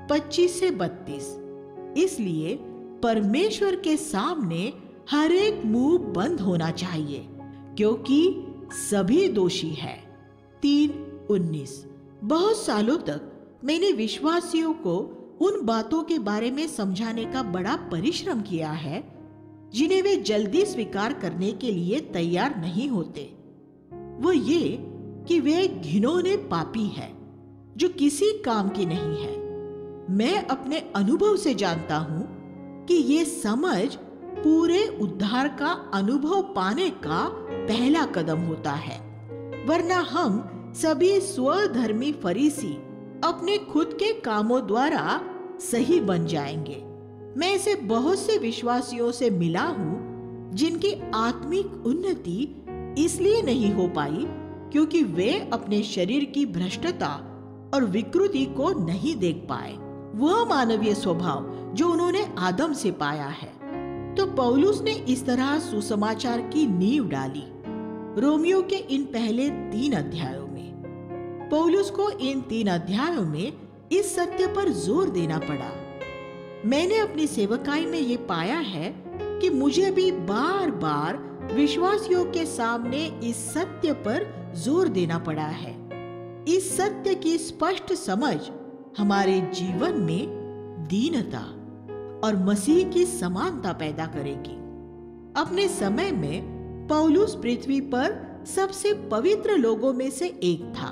S1: 25 से 32। इसलिए परमेश्वर के सामने हर एक मुंह बंद होना चाहिए, क्योंकि सभी दोषी है। 3:19। बहुत सालों तक मैंने विश्वासियों को उन बातों के बारे में समझाने का बड़ा परिश्रम किया है जिन्हें वे जल्दी स्वीकार करने के लिए तैयार नहीं होते। वो ये कि वे घिनौने पापी है जो किसी काम की नहीं है। मैं अपने अनुभव से जानता हूं कि ये समझ पूरे उद्धार का अनुभव पाने का पहला कदम होता है, वरना हम सभी स्वधर्मी फरीसी अपने खुद के कामों द्वारा सही बन जाएंगे। मैं ऐसे बहुत से विश्वासियों से मिला हूं जिनकी आत्मिक उन्नति इसलिए नहीं हो पाई क्योंकि वे अपने शरीर की भ्रष्टता और विकृति को नहीं देख पाए, वह मानवीय स्वभाव जो उन्होंने आदम से पाया है। तो पौलुस ने इस तरह सुसमाचार की नींव डाली। रोमियो के इन पहले 3 अध्यायों में पौलुस को इन 3 अध्यायों में इस सत्य पर जोर देना पड़ा। मैंने अपनी सेवकाई में ये पाया है कि मुझे भी बार बार विश्वासियों के सामने इस सत्य पर जोर देना पड़ा है। इस सत्य की स्पष्ट समझ हमारे जीवन में दीनता और मसीह की समानता पैदा करेगी। अपने समय में पौलुस पृथ्वी पर सबसे पवित्र लोगों में से एक था।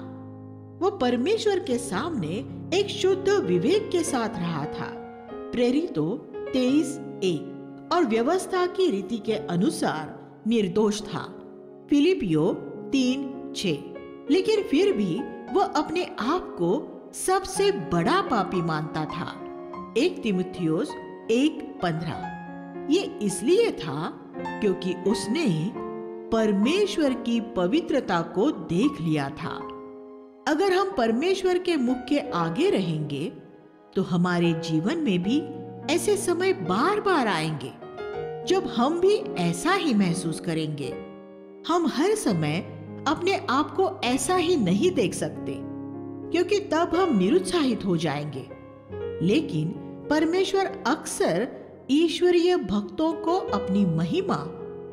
S1: वो परमेश्वर के सामने एक शुद्ध विवेक के साथ रहा था, प्रेरितों 23:1, और व्यवस्था की रीति के अनुसार निर्दोष था, फिलिपियों 3:6। लेकिन फिर भी वह अपने आप को सबसे बड़ा पापी मानता था, 1 तीमुथियुस 1:15। ये इसलिए था क्योंकि उसने परमेश्वर की पवित्रता को देख लिया था। अगर हम परमेश्वर के मुख के आगे रहेंगे तो हमारे जीवन में भी ऐसे समय बार बार आएंगे जब हम भी ऐसा ही महसूस करेंगे। हम हर समय अपने आप को ऐसा ही नहीं देख सकते, क्योंकि तब हम निरुत्साहित हो जाएंगे। लेकिन परमेश्वर अक्सर ईश्वरीय भक्तों को अपनी महिमा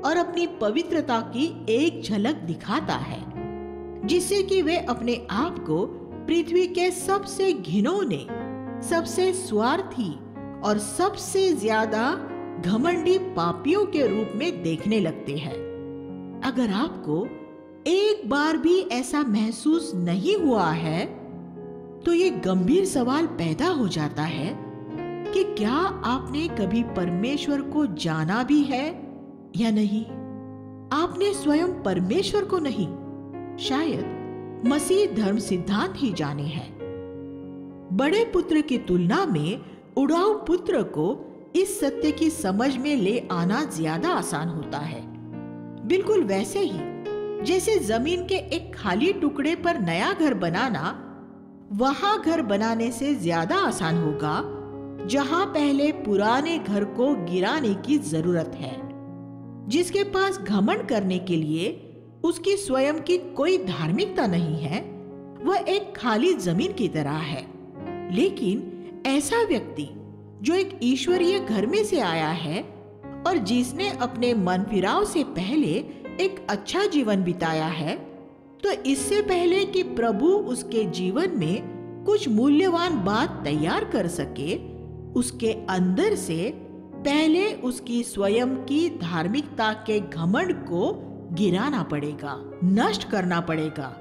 S1: और अपनी पवित्रता की एक झलक दिखाता है, जिससे कि वे अपने आप को पृथ्वी के सबसे घिनौने, सबसे स्वार्थी और सबसे ज्यादा घमंडी पापियों के रूप में देखने लगते हैं। अगर आपको एक बार भी ऐसा महसूस नहीं हुआ है तो ये गंभीर सवाल पैदा हो जाता है कि क्या आपने कभी परमेश्वर को जाना भी है या नहीं? आपने स्वयं परमेश्वर को नहीं, शायद मसीह धर्म सिद्धांत ही जाने हैं। बड़े पुत्र की तुलना में उड़ाऊ पुत्र को इस सत्य की समझ में ले आना ज्यादा आसान होता है। बिल्कुल वैसे ही जैसे जमीन के एक खाली टुकड़े पर नया घर बनाना वहां घर बनाने से ज्यादा आसान होगा जहां पहले पुराने घर को गिराने की जरूरत है। जिसके पास घमंड करने के लिए उसकी स्वयं की कोई धार्मिकता नहीं है, वह एक खाली जमीन की तरह है। लेकिन ऐसा व्यक्ति जो एक ईश्वरीय घर में से आया है और जिसने अपने मन फिराव से पहले एक अच्छा जीवन बिताया है, तो इससे पहले कि प्रभु उसके जीवन में कुछ मूल्यवान बात तैयार कर सके, उसके अंदर से पहले उसकी स्वयं की धार्मिकता के घमंड को गिराना पड़ेगा, नष्ट करना पड़ेगा।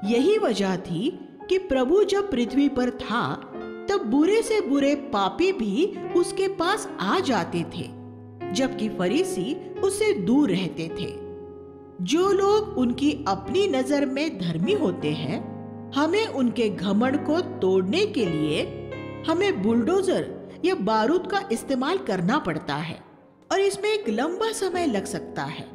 S1: यही वजह थी कि प्रभु जब पृथ्वी पर था तब बुरे से बुरे पापी भी उसके पास आ जाते थे, जबकि फरीसी उससे दूर रहते थे। जो लोग उनकी अपनी नजर में धर्मी होते हैं, हमें उनके घमंड को तोड़ने के लिए हमें बुलडोजर या बारूद का इस्तेमाल करना पड़ता है और इसमें एक लंबा समय लग सकता है।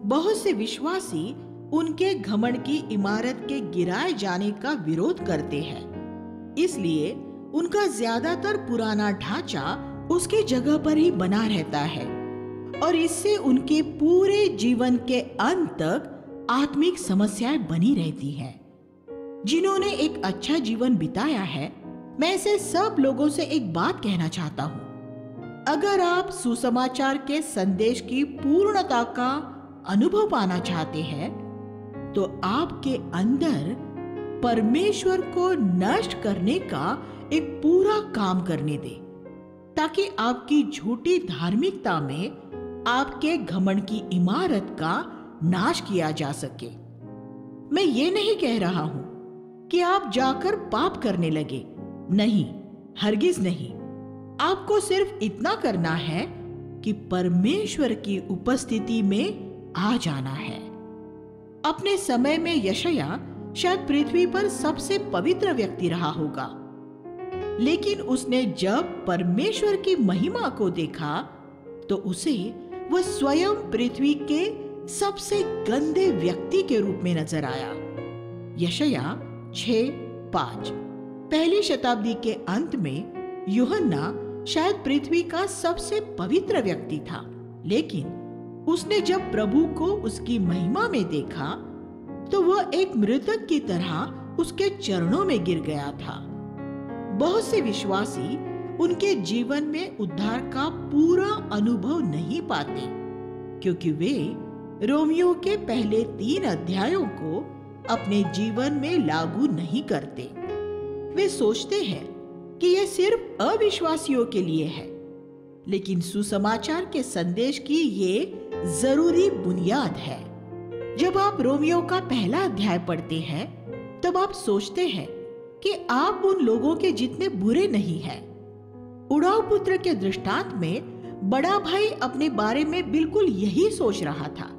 S1: बहुत से विश्वासी उनके घमंड की इमारत के गिराए जाने का विरोध करते हैं, इसलिए उनका ज्यादातर पुराना ढांचा उसकी जगह पर ही बना रहता है और इससे उनके पूरे जीवन के अंत तक आत्मिक समस्याएं बनी रहती हैं। जिन्होंने एक अच्छा जीवन बिताया है, मैं ऐसे सब लोगों से एक बात कहना चाहता हूँ। अगर आप सुसमाचार के संदेश की पूर्णता का अनुभव पाना चाहते हैं, तो आपके अंदर परमेश्वर को नष्ट करने का एक पूरा काम करने दे, ताकि आपकी झूठी धार्मिकता में आपके घमंड की इमारत का नाश किया जा सके। मैं ये नहीं कह रहा हूं कि आप जाकर पाप करने लगे, नहीं, हरगिज नहीं। आपको सिर्फ इतना करना है कि परमेश्वर की उपस्थिति में आ जाना है। अपने समय में यशायाह शायद पृथ्वी पर सबसे पवित्र व्यक्ति रहा होगा, लेकिन उसने जब परमेश्वर की महिमा को देखा तो उसे वह स्वयं पृथ्वी के सबसे गंदे व्यक्ति के रूप में नजर आया। यशायाह 6:5। पहली शताब्दी के अंत में यूहन्ना शायद पृथ्वी का सबसे पवित्र व्यक्ति था, लेकिन उसने जब प्रभु को उसकी महिमा में देखा तो वह एक मृतक की तरह उसके चरणों में गिर गया था। बहुत से विश्वासी उनके जीवन में उद्धार का पूरा अनुभव नहीं पाते, क्योंकि वे रोमियो के पहले 3 अध्यायों को अपने जीवन में लागू नहीं करते। वे सोचते हैं कि यह सिर्फ अविश्वासियों के लिए है, लेकिन सुसमाचार के संदेश की ये जरूरी बुनियाद है। जब आप रोमियो का पहला अध्याय पढ़ते हैं, तब आप सोचते हैं कि आप उन लोगों के जितने बुरे नहीं हैं। उड़ाऊ पुत्र के दृष्टांत में बड़ा भाई अपने बारे में बिल्कुल यही सोच रहा था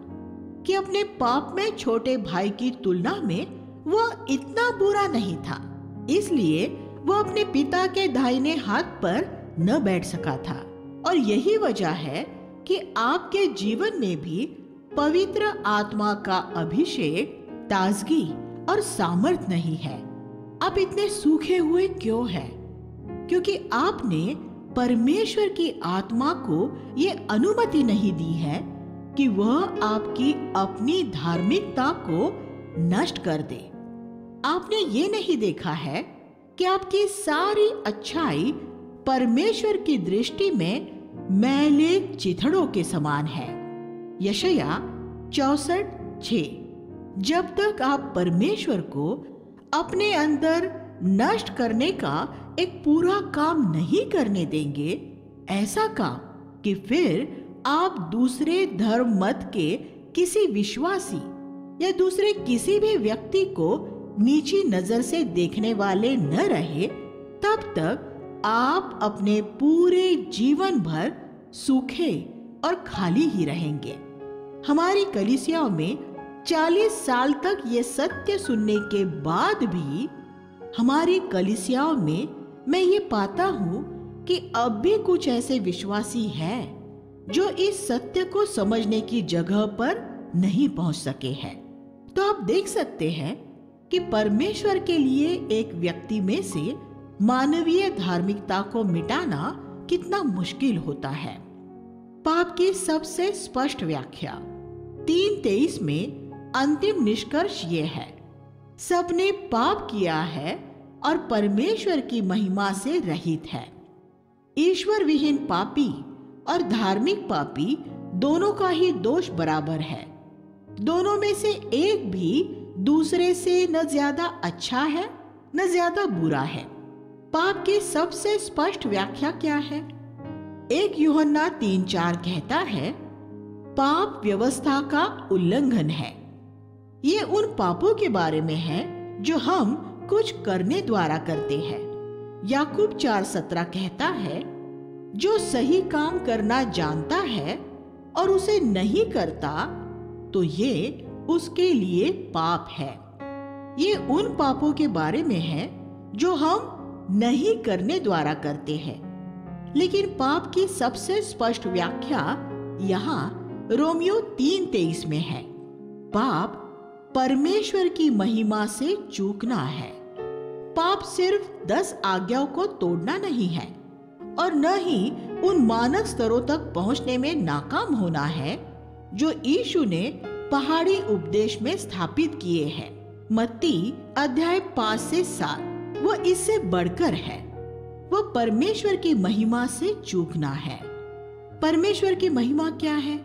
S1: कि अपने पाप में छोटे भाई की तुलना में वह इतना बुरा नहीं था, इसलिए वह अपने पिता के दाहिने हाथ पर न बैठ सका था। और यही वजह है कि आपके जीवन में भी पवित्र आत्मा का अभिषेक, ताजगी और सामर्थ नहीं है। आप इतने सूखे हुए क्यों हैं? क्योंकि आपने परमेश्वर की आत्मा को ये अनुमति नहीं दी है कि वह आपकी अपनी धार्मिकता को नष्ट कर दे। आपने ये नहीं देखा है कि आपकी सारी अच्छाई परमेश्वर की दृष्टि में मैले चिथड़ों के समान है। यशायाह 64:6। जब तक आप परमेश्वर को अपने अंदर नष्ट करने का एक पूरा काम नहीं करने देंगे, ऐसा काम कि फिर आप दूसरे धर्म मत के किसी विश्वासी या दूसरे किसी भी व्यक्ति को नीची नजर से देखने वाले न रहे, तब तक आप अपने पूरे जीवन भर सूखे और खाली ही रहेंगे। हमारी कलीसियाओं में 40 साल तक ये सत्य सुनने के बाद भी हमारी कलीसियाओं में मैं ये पाता हूँ कि अब भी कुछ ऐसे विश्वासी हैं जो इस सत्य को समझने की जगह पर नहीं पहुंच सके हैं। तो आप देख सकते हैं कि परमेश्वर के लिए एक व्यक्ति में से मानवीय धार्मिकता को मिटाना कितना मुश्किल होता है। पाप की सबसे स्पष्ट व्याख्या 3:23 में अंतिम निष्कर्ष ये है, सबने पाप किया है और परमेश्वर की महिमा से रहित है। ईश्वर विहीन पापी और धार्मिक पापी दोनों का ही दोष बराबर है। दोनों में से एक भी दूसरे से न ज्यादा अच्छा है न ज्यादा बुरा है। पाप की सबसे स्पष्ट व्याख्या क्या है? 1 यूहन्ना 3:4 कहता है, पाप व्यवस्था का उल्लंघन है। ये उन पापों के बारे में है जो हम कुछ करने द्वारा करते हैं। याकूब 4:17 कहता है, जो सही काम करना जानता है और उसे नहीं करता तो ये उसके लिए पाप है। ये उन पापों के बारे में है जो हम नहीं करने द्वारा करते हैं। लेकिन पाप की सबसे स्पष्ट व्याख्या यहाँ रोमियो 3:23 में है। पाप परमेश्वर की महिमा से चूकना है। पाप सिर्फ 10 आज्ञाओं को तोड़ना नहीं है और न ही उन मानक स्तरों तक पहुंचने में नाकाम होना है जो यीशु ने पहाड़ी उपदेश में स्थापित किए हैं। मत्ती अध्याय 5 से 7 वो इससे बढ़कर है। वो परमेश्वर की महिमा से चूकना है। परमेश्वर की महिमा क्या है?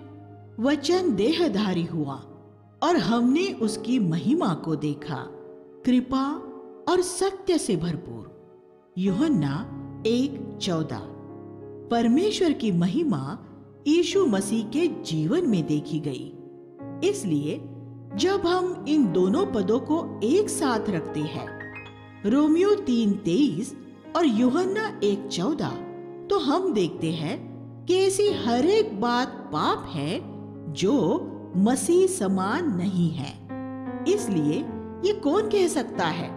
S1: वचन देहधारी हुआ और हमने उसकी महिमा को देखा, कृपा और सत्य से भरपूर। यूहन्ना 1:14। परमेश्वर की महिमा यीशु मसीह के जीवन में देखी गई। इसलिए जब हम इन दोनों पदों को एक साथ रखते हैं, रोमियो 3:23 और यूहन्ना 1:14, तो हम देखते हैं कि ऐसी हर एक बात पाप है जो मसीह समान नहीं है। इसलिए ये कौन कह सकता है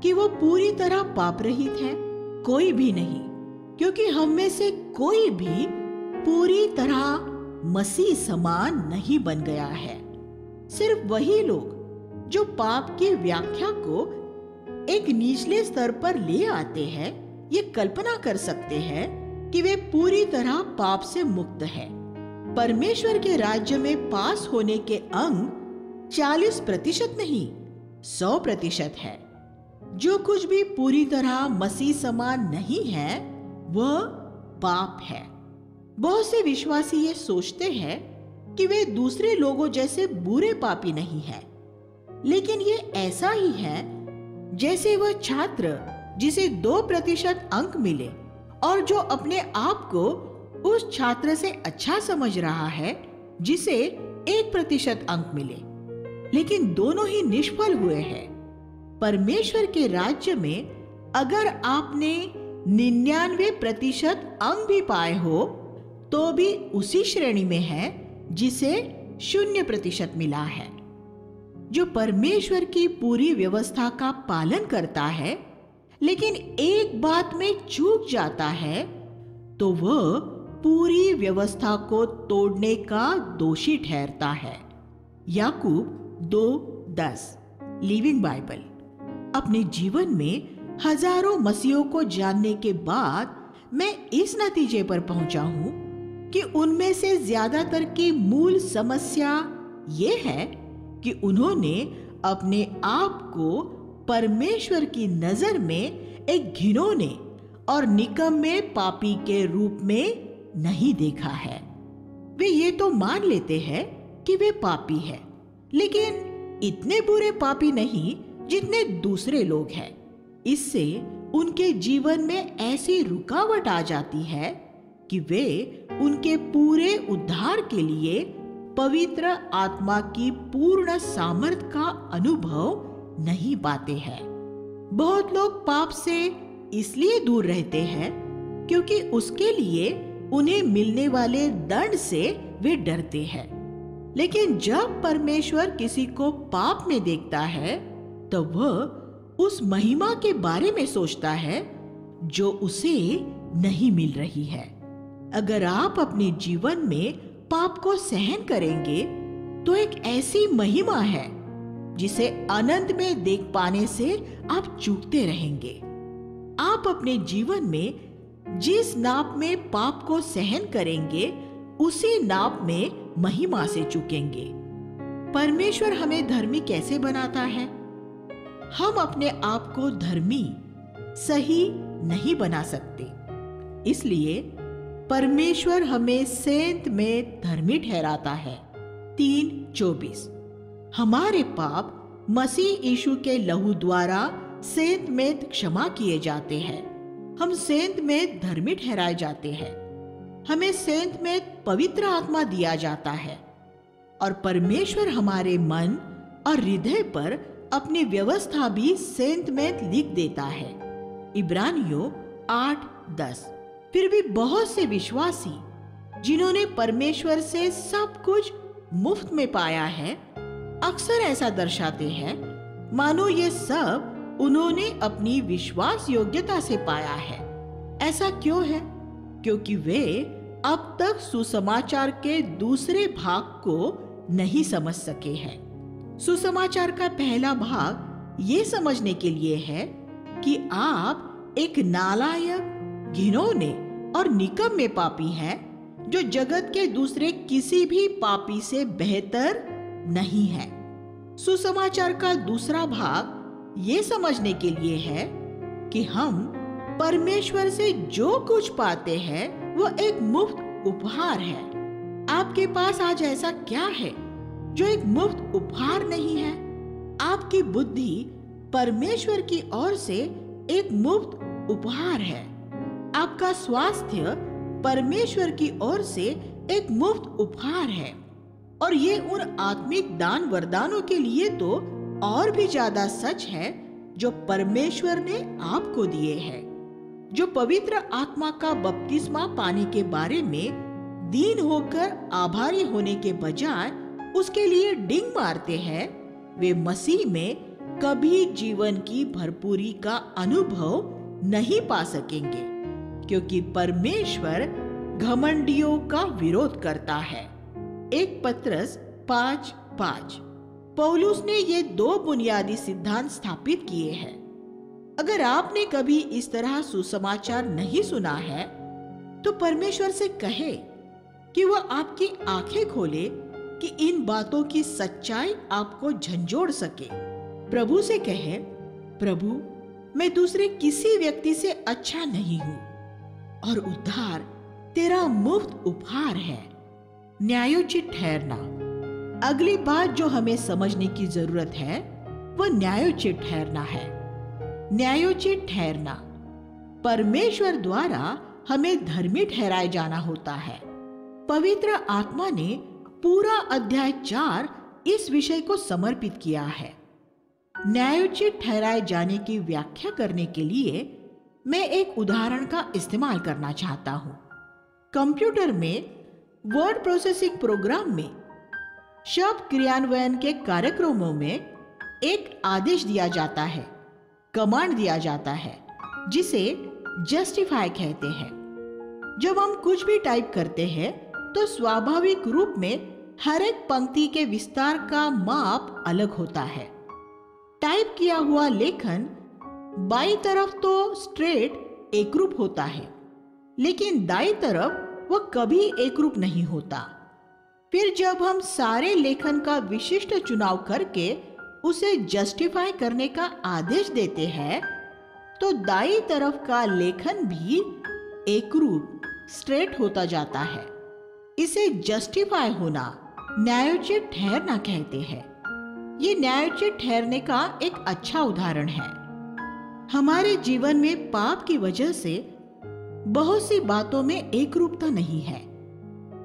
S1: कि वो पूरी तरह पाप रहित है? कोई भी नहीं, क्योंकि हम में से कोई भी पूरी तरह मसीह समान नहीं बन गया है। सिर्फ वही लोग जो पाप की व्याख्या को एक निचले स्तर पर ले आते हैं, ये कल्पना कर सकते हैं कि वे पूरी तरह पाप से मुक्त हैं। परमेश्वर के राज्य में पास होने के अंक 40% नहीं 100% है। जो कुछ भी पूरी तरह मसीह समान नहीं है वह पाप है। बहुत से विश्वासी ये सोचते हैं कि वे दूसरे लोगों जैसे बुरे पापी नहीं हैं, लेकिन ये ऐसा ही है जैसे वह छात्र जिसे 2% अंक मिले और जो अपने आप को उस छात्र से अच्छा समझ रहा है जिसे 1% अंक मिले, लेकिन दोनों ही निष्फल हुए हैं। परमेश्वर के राज्य में अगर आपने 99% अंक भी पाए हो तो भी उसी श्रेणी में है जिसे 0% मिला है। जो परमेश्वर की पूरी व्यवस्था का पालन करता है लेकिन एक बात में चूक जाता है तो वह पूरी व्यवस्था को तोड़ने का दोषी ठहरता है। याकूब 2:10 लिविंग बाइबल। अपने जीवन में हजारों मसीहों को जानने के बाद मैं इस नतीजे पर पहुंचा हूं कि उनमें से ज्यादातर की मूल समस्या ये है कि उन्होंने अपने आप को परमेश्वर की नजर में एक घिनौने और निकम्मे पापी के रूप में नहीं देखा है। वे ये तो मान लेते हैं कि वे पापी हैं, लेकिन इतने बुरे पापी नहीं जितने दूसरे लोग हैं। इससे उनके जीवन में ऐसी रुकावट आ जाती है कि वे उनके पूरे उद्धार के लिए पवित्र आत्मा की पूर्ण सामर्थ का अनुभव नहीं पाते हैं। बहुत लोग पाप से इसलिए दूर रहते हैं क्योंकि उसके लिए उन्हें मिलने वाले दंड से वे डरते हैं। लेकिन जब परमेश्वर किसी को पाप में देखता है तो वह उस महिमा के बारे में सोचता है जो उसे नहीं मिल रही है। अगर आप अपने जीवन में पाप को सहन करेंगे तो एक ऐसी महिमा है जिसे अनंत में देख पाने से आप चूकते रहेंगे। आप अपने जीवन में जिस नाप में पाप को सहन करेंगे उसी नाप में महिमा से चूकेंगे। परमेश्वर हमें धर्मी कैसे बनाता है? हम अपने आप को धर्मी सही नहीं बना सकते, इसलिए परमेश्वर हमें सेंत में धर्मी ठहराता है। 3:24 हमारे पाप मसीह यीशु के लहू द्वारा सेंत में क्षमा किए जाते हैं। हम सेंत में धर्मी ठहराए जाते हैं। हमें सेंत में पवित्र आत्मा दिया जाता है और परमेश्वर हमारे मन और हृदय पर अपनी व्यवस्था भी सेंत में लिख देता है। इब्रानियों 8:10 फिर भी बहुत से विश्वासी जिन्होंने परमेश्वर से सब कुछ मुफ्त में पाया है अक्सर ऐसा दर्शाते हैं मानो ये सब उन्होंने अपनी विश्वास योग्यता से पाया है। ऐसा क्यों है? क्योंकि वे अब तक सुसमाचार के दूसरे भाग को नहीं समझ सके हैं। सुसमाचार का पहला भाग ये समझने के लिए है कि आप एक नालायक, घिनौने और निकम्मे पापी हैं जो जगत के दूसरे किसी भी पापी से बेहतर नहीं है। सुसमाचार का दूसरा भाग ये समझने के लिए है कि हम परमेश्वर से जो कुछ पाते हैं वो एक मुफ्त उपहार है। आपके पास आज ऐसा क्या है जो एक मुफ्त उपहार नहीं है? आपकी बुद्धि परमेश्वर की ओर से एक मुफ्त उपहार है। आपका स्वास्थ्य परमेश्वर की ओर से एक मुफ्त उपहार है और ये उन आत्मिक दान वरदानों के लिए तो और भी ज्यादा सच है जो परमेश्वर ने आपको दिए हैं। जो पवित्र आत्मा का बपतिस्मा पाने के बारे में दीन होकर आभारी होने के बजाय उसके लिए डिंग मारते हैं, वे मसीह में कभी जीवन की भरपूरी का अनुभव नहीं पा सकेंगे, क्योंकि परमेश्वर घमंडियों का विरोध करता है। 1 पत्रस 5:5 पौलुस ने ये 2 बुनियादी सिद्धांत स्थापित किए हैं। अगर आपने कभी इस तरह सुसमाचार नहीं सुना है तो परमेश्वर से कहे कि वह आपकी आंखें खोले कि इन बातों की सच्चाई आपको झंझोड़ सके। प्रभु से कहे, प्रभु मैं दूसरे किसी व्यक्ति से अच्छा नहीं हूं और उद्धार तेरा मुफ्त उपहार है। न्यायोचित ठहरना। अगली बात जो हमें समझने की जरूरत है वह न्यायोचित ठहरना है। न्यायोचित ठहरना परमेश्वर द्वारा हमें धर्मी ठहराए जाना होता है। पवित्र आत्मा ने पूरा अध्याय 4 इस विषय को समर्पित किया है। न्यायोचित ठहराए जाने की व्याख्या करने के लिए मैं एक उदाहरण का इस्तेमाल करना चाहता हूं। कंप्यूटर में वर्ड प्रोसेसिंग प्रोग्राम में शब्द क्रियान्वयन के कार्यक्रमों में एक आदेश दिया जाता है, कमांड दिया जाता है, जिसे जस्टिफाई कहते हैं। जब हम कुछ भी टाइप करते हैं तो स्वाभाविक रूप में हर एक पंक्ति के विस्तार का माप अलग होता है। टाइप किया हुआ लेखन बाईं तरफ तो स्ट्रेट एकरूप होता है, लेकिन दाईं तरफ वह कभी एकरूप नहीं होता। फिर जब हम सारे लेखन का विशिष्ट चुनाव करके उसे जस्टिफाई करने का आदेश देते हैं तो दाईं तरफ का लेखन भी एकरूप स्ट्रेट होता जाता है। इसे जस्टिफाई होना, न्यायोचित ठहरना कहते हैं। ये न्यायोचित ठहरने का एक अच्छा उदाहरण है। हमारे जीवन में पाप की वजह से बहुत सी बातों में एकरूपता नहीं है।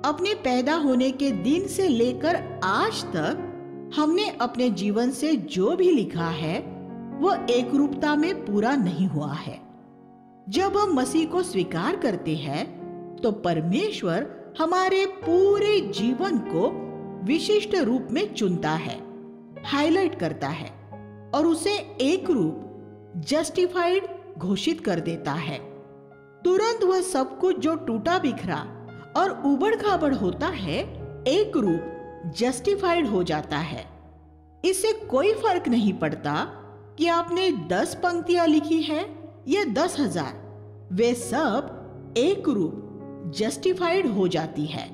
S1: अपने पैदा होने के दिन से लेकर आज तक हमने अपने जीवन से जो भी लिखा है वह एकरूपता में पूरा नहीं हुआ है। जब हम मसीह को स्वीकार करते हैं तो परमेश्वर हमारे पूरे जीवन को विशिष्ट रूप में चुनता है, हाईलाइट करता है और उसे एक रूप जस्टिफाइड घोषित कर देता है। तुरंत वह सब कुछ जो टूटा बिखरा और उबड़ खाबड़ होता है एक रूप जस्टिफाइड हो जाता है। इससे कोई फर्क नहीं पड़ता कि आपने 10 पंक्तियां लिखी है या 10,000, वे सब एक रूप जस्टिफाइड हो जाती है।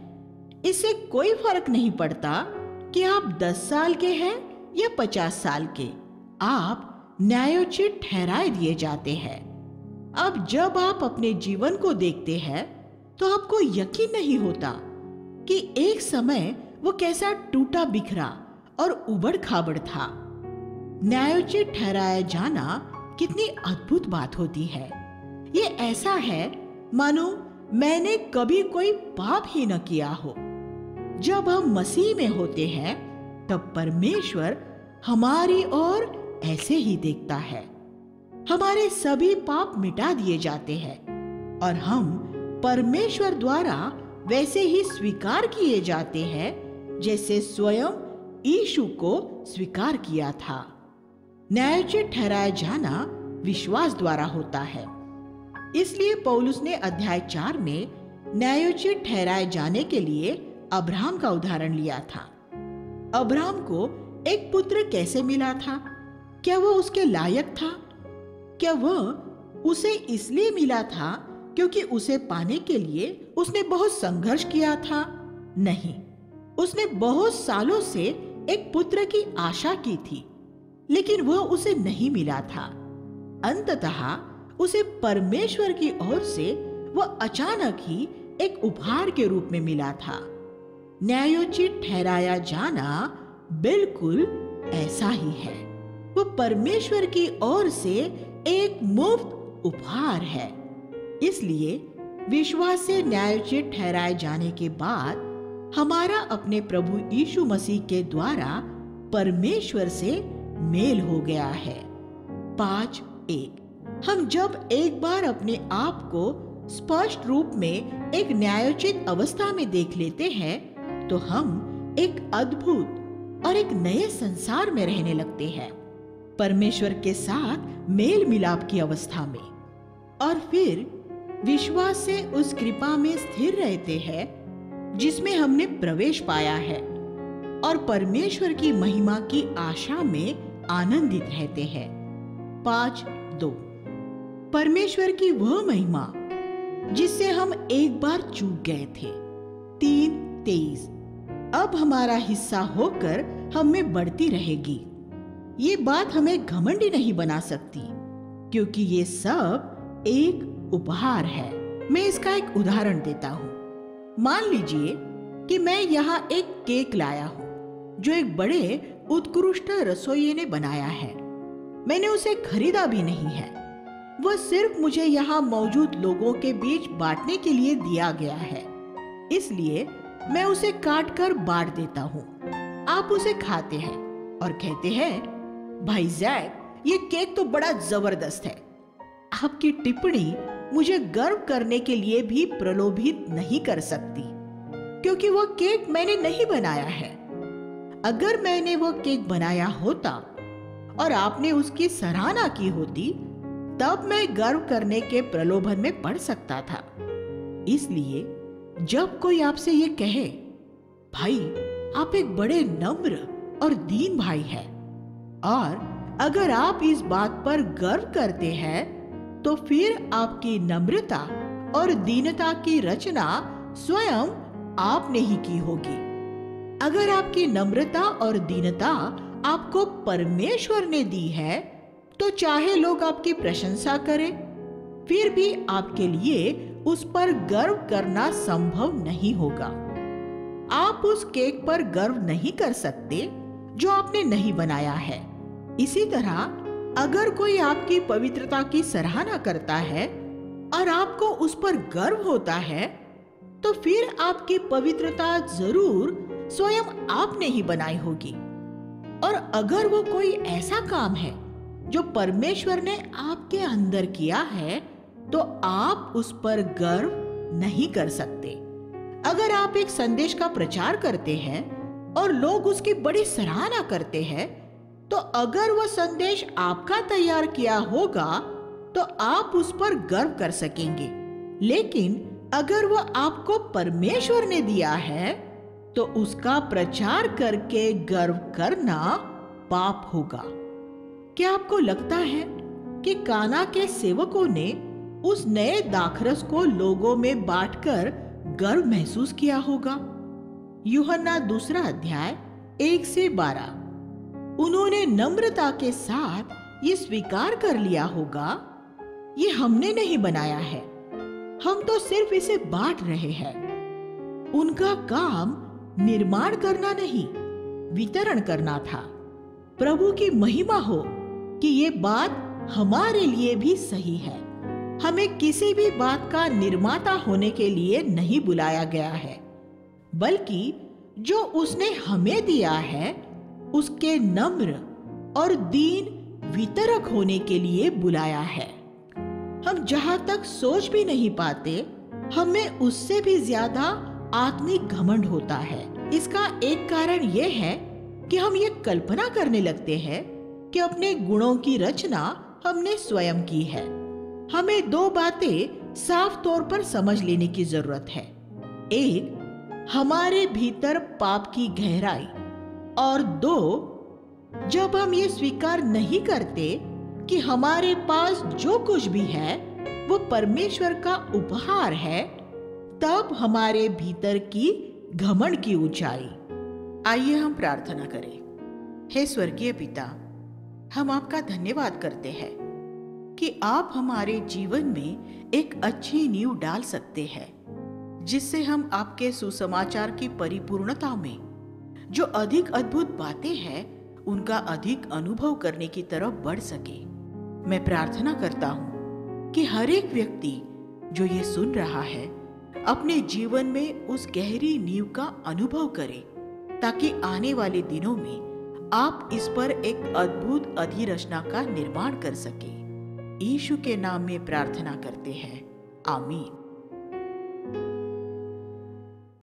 S1: इससे कोई फर्क नहीं पड़ता कि आप 10 साल के हैं या 50 साल के, आप न्यायोचित ठहराए दिए जाते हैं। अब जब आप अपने जीवन को देखते हैं तो आपको यकीन नहीं होता कि एक समय वो कैसा टूटा बिखरा और उबड़ खाबड़ था। न्यायोचित ठहराया जाना कितनी अद्भुत बात होती है। ये ऐसा है मानो मैंने कभी कोई पाप ही न किया हो। जब हम मसीह में होते हैं तब परमेश्वर हमारी ओर ऐसे ही देखता है। हमारे सभी पाप मिटा दिए जाते हैं और हम परमेश्वर द्वारा वैसे ही स्वीकार किए जाते हैं जैसे स्वयं यीशु को स्वीकार किया था। न्यायोचित ठहराया जाना विश्वास द्वारा होता है। इसलिए पौलुस ने अध्याय 4 में न्यायोचित ठहराए जाने के लिए अब्राहम का उदाहरण लिया था। अब्राहम को एक पुत्र कैसे मिला था? क्या वह उसके लायक था? क्या वह उसे इसलिए मिला था क्योंकि उसे पाने के लिए उसने बहुत संघर्ष किया था? नहीं, उसने बहुत सालों से एक पुत्र की आशा की थी, लेकिन वह उसे नहीं मिला था। अंततः उसे परमेश्वर की ओर से वह अचानक ही एक उपहार के रूप में मिला था। न्यायोचित ठहराया जाना बिल्कुल ऐसा ही है। वह परमेश्वर की ओर से एक मुफ्त उपहार है। इसलिए विश्वास से न्यायोचित ठहराए जाने के बाद हमारा अपने प्रभु यीशु मसीह के द्वारा परमेश्वर से मेल हो गया है। 5:1 हम जब एक बार अपने आप को स्पष्ट रूप में एक न्यायोचित अवस्था में देख लेते हैं तो हम एक अद्भुत और एक नए संसार में रहने लगते हैं, परमेश्वर के साथ मेल मिलाप की अवस्था में, और फिर विश्वास से उस कृपा में स्थिर रहते हैं जिसमें हमने प्रवेश पाया है और परमेश्वर की महिमा की आशा में आनंदित रहते हैं। 5:2 परमेश्वर की वह महिमा जिससे हम एक बार चूक गए थे। 3:23 अब हमारा हिस्सा होकर हम में बढ़ती रहेगी। ये बात हमें घमंडी नहीं बना सकती क्योंकि ये सब एक उपहार है। मैं इसका एक उदाहरण देता हूँ। मान लीजिए कि मैं यहाँ एक केक लाया हूँ जो एक बड़े उत्कृष्ट रसोइये ने बनाया है। मैंने उसे खरीदा भी नहीं है, वह सिर्फ मुझे यहाँ मौजूद लोगों के बीच बांटने के लिए दिया गया है। इसलिए मैं उसे काट कर बांट देता हूँ। आप उसे खाते हैं और कहते हैं, भाई जैक, ये केक तो बड़ा जबरदस्त है। आपकी टिप्पणी मुझे गर्व करने के लिए भी प्रलोभित नहीं कर सकती क्योंकि वह केक मैंने नहीं बनाया है। अगर मैंने वह केक बनाया होता और आपने उसकी सराहना की होती तब मैं गर्व करने के प्रलोभन में पड़ सकता था। इसलिए जब कोई आपसे ये कहे, भाई आप एक बड़े नम्र और दीन भाई हैं, और अगर आप इस बात पर गर्व करते हैं तो फिर आपकी नम्रता और दीनता की रचना स्वयं आपने ही की होगी। अगर आपकी नम्रता और दीनता आपको परमेश्वर ने दी है तो चाहे लोग आपकी प्रशंसा करें, फिर भी आपके लिए उस पर गर्व करना संभव नहीं होगा। आप उस केक पर गर्व नहीं कर सकते जो आपने नहीं बनाया है। इसी तरह अगर कोई आपकी पवित्रता की सराहना करता है और आपको उस पर गर्व होता है तो फिर आपकी पवित्रता जरूर स्वयं आपने ही बनाई होगी। और अगर वो कोई ऐसा काम है जो परमेश्वर ने आपके अंदर किया है तो आप उस पर गर्व नहीं कर सकते। अगर आप एक संदेश का प्रचार करते हैं और लोग उसकी बड़ी सराहना करते हैं, तो अगर वह संदेश आपका तैयार किया होगा तो आप उस पर गर्व कर सकेंगे। लेकिन अगर वह आपको परमेश्वर ने दिया है तो उसका प्रचार करके गर्व करना पाप होगा। क्या आपको लगता है कि काना के सेवकों ने उस नए दाखरस को लोगों में बांटकर गर्व महसूस किया होगा? यूहन्ना 2 अध्याय 1 से 12। उन्होंने नम्रता के साथ ये स्वीकार कर लिया होगा, ये हमने नहीं बनाया है, हम तो सिर्फ इसे बांट रहे हैं। उनका काम निर्माण करना नहीं, वितरण करना था। प्रभु की महिमा हो कि ये बात हमारे लिए भी सही है। हमें किसी भी बात का निर्माता होने के लिए नहीं बुलाया गया है, बल्कि जो उसने हमें दिया है उसके नम्र और दीन वितरक होने के लिए बुलाया है। हम जहां तक सोच भी नहीं पाते, हमें उससे भी ज्यादा आत्मिक घमंड होता है। इसका एक कारण यह है कि हम ये कल्पना करने लगते हैं कि अपने गुणों की रचना हमने स्वयं की है। हमें 2 बातें साफ तौर पर समझ लेने की जरूरत है। एक, हमारे भीतर पाप की गहराई, और 2, जब हम ये स्वीकार नहीं करते कि हमारे पास जो कुछ भी है वो परमेश्वर का उपहार है, तब हमारे भीतर की घमंड की ऊंचाई। आइए हम प्रार्थना करें। हे स्वर्गीय पिता, हम आपका धन्यवाद करते हैं कि आप हमारे जीवन में एक अच्छी नींव डाल सकते हैं, जिससे हम आपके सुसमाचार की परिपूर्णता में जो अधिक अद्भुत बातें हैं उनका अधिक अनुभव करने की तरफ बढ़ सके। मैं प्रार्थना करता हूँ कि हर एक व्यक्ति जो ये सुन रहा है अपने जीवन में उस गहरी नींव का अनुभव करे, ताकि आने वाले दिनों में आप इस पर एक अद्भुत अधिरचना का निर्माण कर सके। यीशु के नाम में प्रार्थना करते हैं, आमीन।